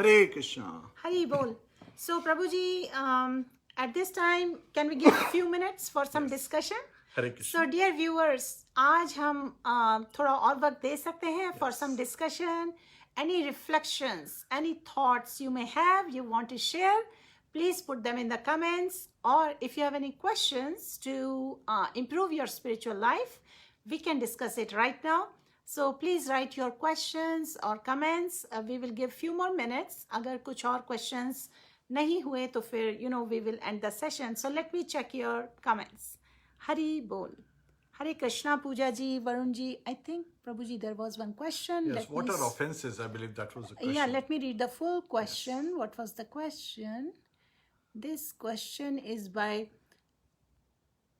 Hare Krishna. Hari Bol. So, Prabhuji, at this time, can we give a few minutes for some discussion? Hare Krishna. So, dear viewers, आज हम थोड़ा और वक्त दे सकते हैं for some discussion. Any reflections, any thoughts you may have, you want to share, please put them in the comments. Or if you have any questions to improve your spiritual life, we can discuss it right now. So please write your questions or comments. We will give few more minutes. अगर कुछ और questions नहीं हुए तो फिर we will end the session. So let me check your comments. Hari Bol. Hare Krishna, Pooja ji, Varun ji. I think, Prabhuji, there was one question. Yes, what are offenses? I believe that was the question. Yeah, let me read the full question. Yes. What was the question? This question is by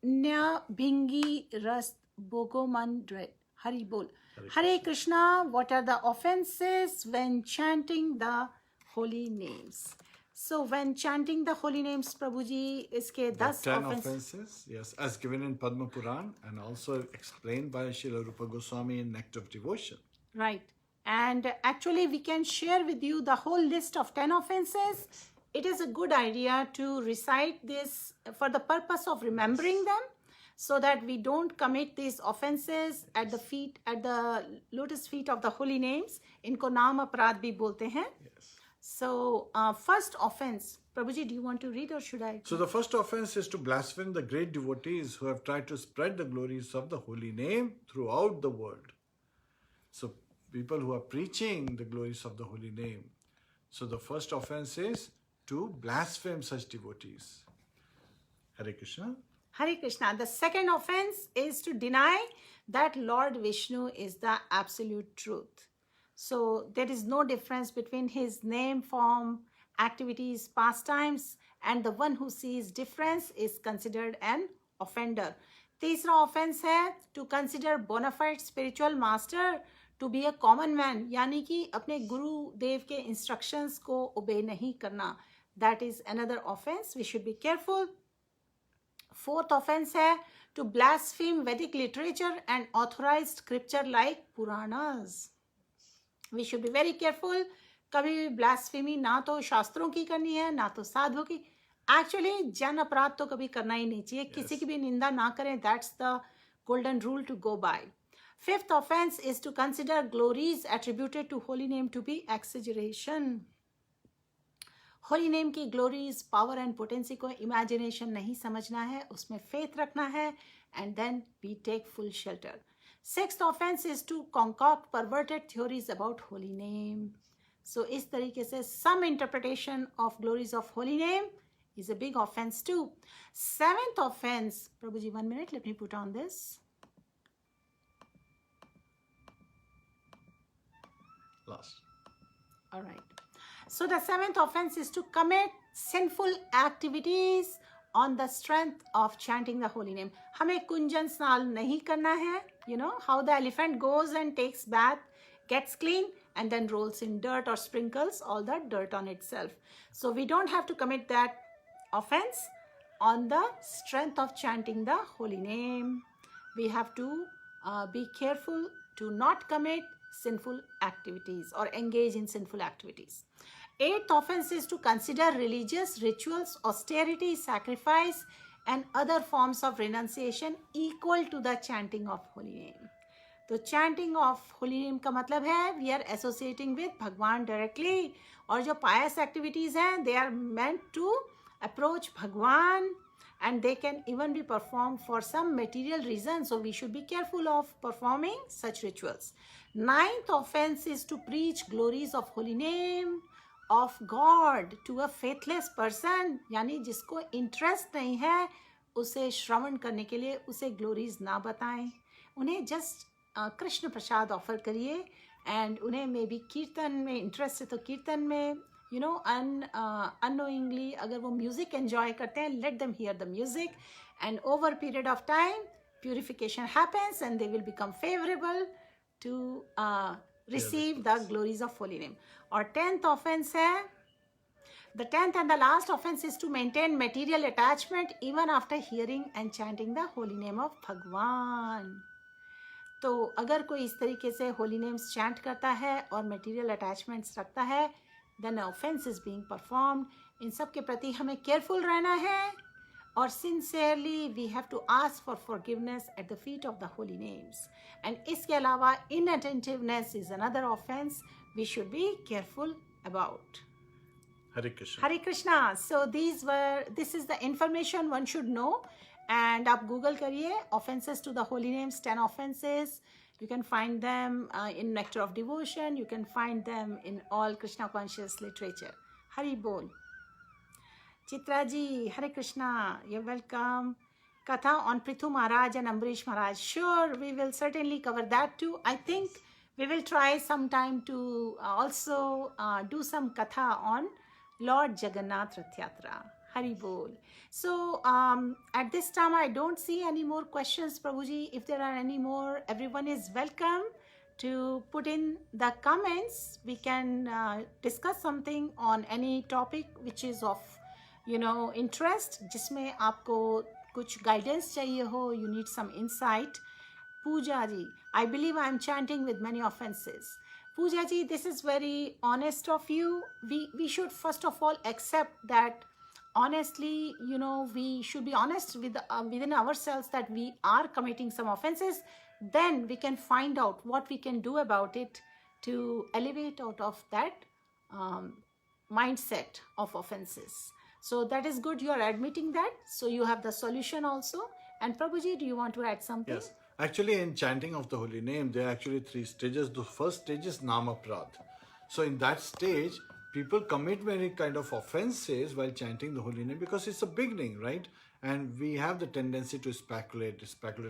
Nya Bhingi Rast Bogomandre. Hari Bol. Hare Krishna, what are the offenses when chanting the holy names? So when chanting the holy names, Prabhuji, iske 10 offenses, yes, as given in Padma Puran and also explained by Srila Rupa Goswami in Nectar of Devotion. Right. And actually we can share with you the whole list of 10 offenses. It is a good idea to recite this for the purpose of remembering them, so that we don't commit these offenses at the lotus feet of the holy names. Inko naam aparad bhi bolte hain. Yes. So first offense, Prabhuji, do you want to read or should I? So the first offense is to blaspheme the great devotees who have tried to spread the glories of the holy name throughout the world. So people who are preaching the glories of the holy name. So the first offense is to blaspheme such devotees. Hare Krishna. Hare Krishna. The second offense is to deny that Lord Vishnu is the absolute truth. So there is no difference between his name, form, activities, pastimes, and the one who sees difference is considered an offender. तीसरा offense है to consider bona fide spiritual master to be a common man, यानी कि अपने गुरु देव के instructions को obey नहीं करना. That is another offense. We should be careful. Fourth offense है to blaspheme Vedic literature and authorized scripture like Puranas. We should be very careful. कभी भी blasphemy ना तो शास्त्रों की करनी है ना तो साधुओं की. Actually जन अपराध तो कभी करना ही नहीं चाहिए. किसी की भी निंदा ना करें. That's the golden rule to go by. Fifth offense is to consider glories attributed to holy name to be exaggeration. Holy name की ग्लोरीज, पावर एंड पोटेंसी को इमेजिनेशन नहीं समझना है, उसमें फेथ रखना है, and then we take full shelter. Sixth offence is to concoct perverted theories about holy name. So इस तरीके से some interpretation of glories of holy name is a big offense too. Seventh offense, Prabhuji, 1 minute, let me put on this. Last. All right. So the seventh offense is to commit sinful activities on the strength of chanting the holy name. हमें कुंजन स्नान नहीं करना है. You know how the elephant goes and takes bath, gets clean, and then rolls in dirt or sprinkles all that dirt on itself. So we don't have to commit that offense on the strength of chanting the holy name. We have to be careful to not commit sinful activities or engage in sinful activities. Eighth offense is to consider religious rituals, austerity, sacrifice, and other forms of renunciation equal to the chanting of holy name. तो chanting of holy name का मतलब है we are associating with भगवान directly, और जो pious activities हैं they are meant to approach भगवान, and they can even be performed for some material reason, so we should be careful of performing such rituals. Ninth offense is to preach glories of holy name of God to a faithless person, यानी जिसको interest नहीं है उसे श्रवण करने के लिए उसे glories ना बताएं. उन्हें जस्ट कृष्ण प्रसाद ऑफर करिए, एंड उन्हें मे बी कीर्तन में इंटरेस्ट है तो कीर्तन में unknowingly अगर वो म्यूजिक एंजॉय करते हैं, let them here the music, and over period of time purification happens and they will become favorable to receive the glories of holy name. Or 10th offense है, the 10th and the last offense is to maintain material attachment even after hearing and chanting the holy name of Bhagwan. तो अगर कोई इस तरीके से Holi names chant करता है और मटेरियल अटैचमेंट्स रखता है then an offense is being performed. इन सब के प्रति हमें केयरफुल रहना है और sincerely we have to ask for forgiveness at the feet of the holy names. And इसके अलावा inattentiveness is another offense we should be careful about. Hare Krishna. Hare Krishna. So this is the information one should know. And आप Google करिए offenses to the holy names, 10 offenses. You can find them in Nectar of Devotion. You can find them in all Krishna conscious literature. Hari Bol. Chitra ji, Hare Krishna. You're welcome. Katha on Prithu Maharaj and Ambrish Maharaj. Sure, we will certainly cover that too. I think we will try sometime to also do some katha on Lord Jagannath Rath Yatra. Hari Bol. So at this time I don't see any more questions, Prabhuji. If there are any more, everyone is welcome to put in the comments. We can discuss something on any topic which is of interest, जिसमें आपको कुछ guidance चाहिए हो, you need some insight. Pooja ji, I believe I am chanting with many offenses. Pooja ji, this is very honest of you. We should first of all accept that honestly, we should be honest with within ourselves that we are committing some offenses. Then we can find out what we can do about it to elevate out of that mindset of offenses. So that is good. You are admitting that. So you have the solution also. And Prabhuji, do you want to add something? Yes. Actually, in chanting of the holy name, there are actually 3 stages. The first stage is Namaprad. So in that stage, people commit many kind of offenses while chanting the holy name because it's a beginning, right? And we have the tendency to speculate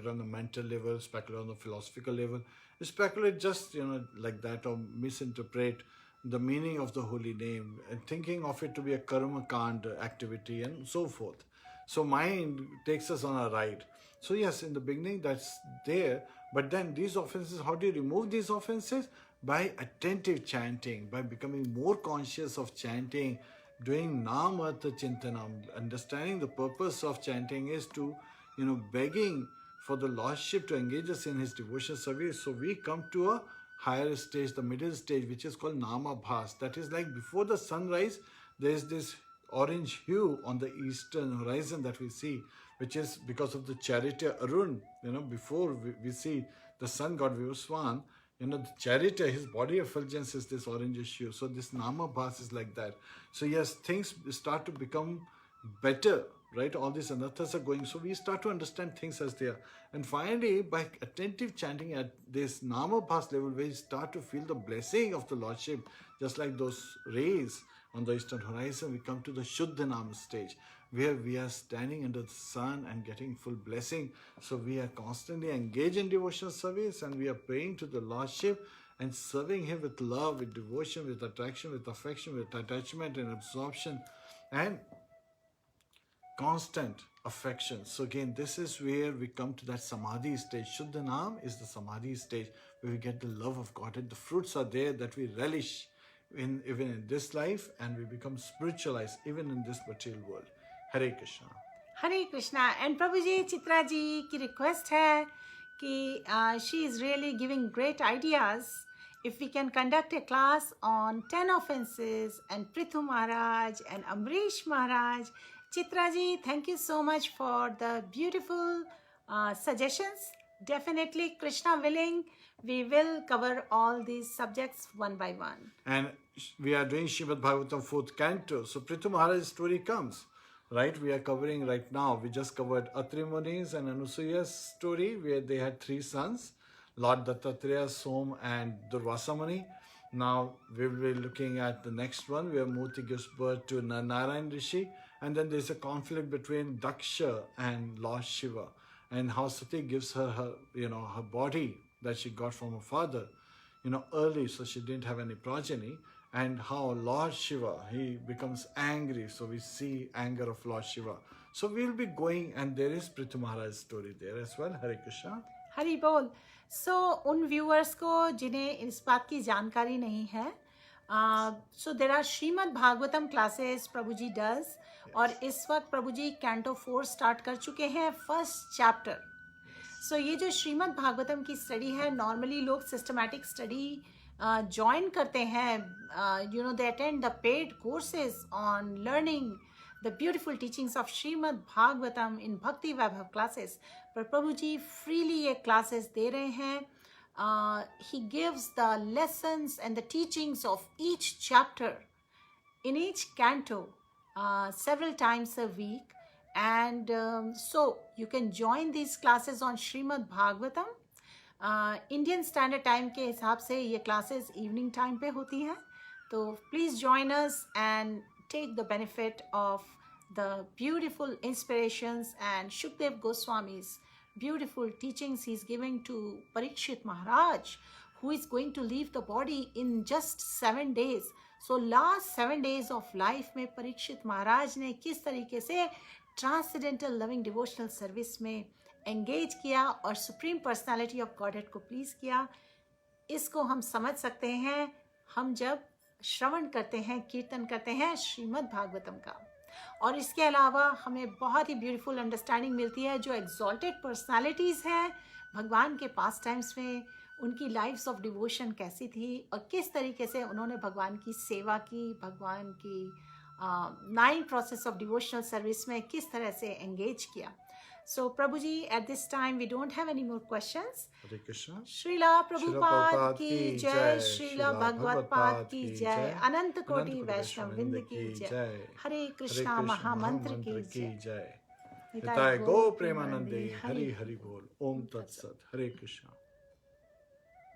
on the mental level, speculate on the philosophical level, speculate just, like that, or misinterpret the meaning of the holy name and thinking of it to be a karma kand activity and so forth. So mind takes us on a ride. So yes, in the beginning that's there, but then these offenses, how do you remove these offenses? By attentive chanting, by becoming more conscious of chanting, doing Nam Artha Chintanam. Understanding the purpose of chanting is to, begging for the Lordship to engage us in His devotion service. So we come to a higher stage, the middle stage, which is called Namabhas. That is like before the sunrise, there is this orange hue on the eastern horizon that we see, which is because of the charioteer Arun. Before we see the sun god Vivaswan, the charioteer, his body effulgence is this orangish hue. So this Namabhas is like that. So yes, things start to become better, right? All these anathas are going. So we start to understand things as they are. And finally, by attentive chanting at this Namabhas level, we start to feel the blessing of the Lordship, just like those rays on the eastern horizon. We come to the Shuddha Nama stage, where we are standing under the sun and getting full blessing. So we are constantly engaged in devotional service and we are praying to the Lordship and serving Him with love, with devotion, with attraction, with affection, with attachment and absorption and constant affection. So again, this is where we come to that Samadhi stage. Shuddha Nam is the Samadhi stage where we get the love of God and the fruits are there that we relish even in this life, and we become spiritualized even in this material world. Hare Krishna. Hare Krishna. And Prabhuji, Chitra ji ki request hai ki she is really giving great ideas. If we can conduct a class on 10 offenses and Prithu Maharaj and Ambrish Maharaj. Chitra ji, thank you so much for the beautiful suggestions. Definitely, Krishna willing, we will cover all these subjects one by one. And we are doing Srimad Bhagavatam 4th canto. So Prithu Maharaj's story comes, right? We are covering right now. We just covered Atri Muni's and Anusuya's story where they had 3 sons, Lord Dattatreya, Som and Durvasa Muni. Now we will be looking at the next one where Murti gives birth to Narayan Rishi. And then there's a conflict between Daksha and Lord Shiva, and how Sati gives her her body that she got from her father, early, so she didn't have any progeny, and how Lord Shiva, he becomes angry. So we see anger of Lord Shiva. So we'll be going, and there is Prithu Maharaj's story there as well. Hare Krishna. Hari Bol. So उन viewers को जिन्हें इस बात की जानकारी नहीं है, so there are Srimad Bhagavatam classes Prabhuji does. और इस वक्त प्रभुजी कैंटो 4 स्टार्ट कर चुके हैं, फर्स्ट चैप्टर. सो ये जो श्रीमद् भागवतम की स्टडी है, नॉर्मली लोग सिस्टमैटिक स्टडी ज्वाइन करते हैं, they attend the paid courses on learning the beautiful teachings of Srimad Bhagavatam in Bhakti Vaibhav classes. पर प्रभु जी freely ये classes दे रहे हैं. He gives the lessons and the teachings of each chapter in each canto several times a week, and so you can join these classes on Srimad Bhagavatam. Indian standard time के हिसाब से ये classes evening time पे होती हैं, तो please join us and take the benefit of the beautiful inspirations and Shukadeva Goswami's beautiful teachings he's giving to Parikshit Maharaj, who is going to leave the body in just 7 days. So last 7 days of life में Parikshit Maharaj ने किस तरीके से transcendental loving devotional service में engage किया और supreme personality of godhead को please किया, इसको हम समझ सकते हैं हम जब श्रवण करते हैं, कीर्तन करते हैं श्रीमद् भागवतम का. और इसके अलावा हमें बहुत ही ब्यूटीफुल अंडरस्टैंडिंग मिलती है जो एग्जॉल्टेड पर्सनालिटीज़ हैं भगवान के पास टाइम्स में, उनकी लाइफ्स ऑफ डिवोशन कैसी थी और किस तरीके से उन्होंने भगवान की सेवा की, भगवान की 9 प्रोसेस ऑफ डिवोशनल सर्विस में किस तरह से एंगेज किया. So Prabhuji, at this time we don't have any more questions. Hare Krishna. Srila Prabhupada की जय, श्रीला भगवत पाद की जय, अनंत कोटि वैष्णव वृंद की जय, हरे कृष्णा महामंत्र की जय. निताय गौ प्रेमानंदे, हरि हरि बोल. ओम तत्सत. हरे कृष्णा.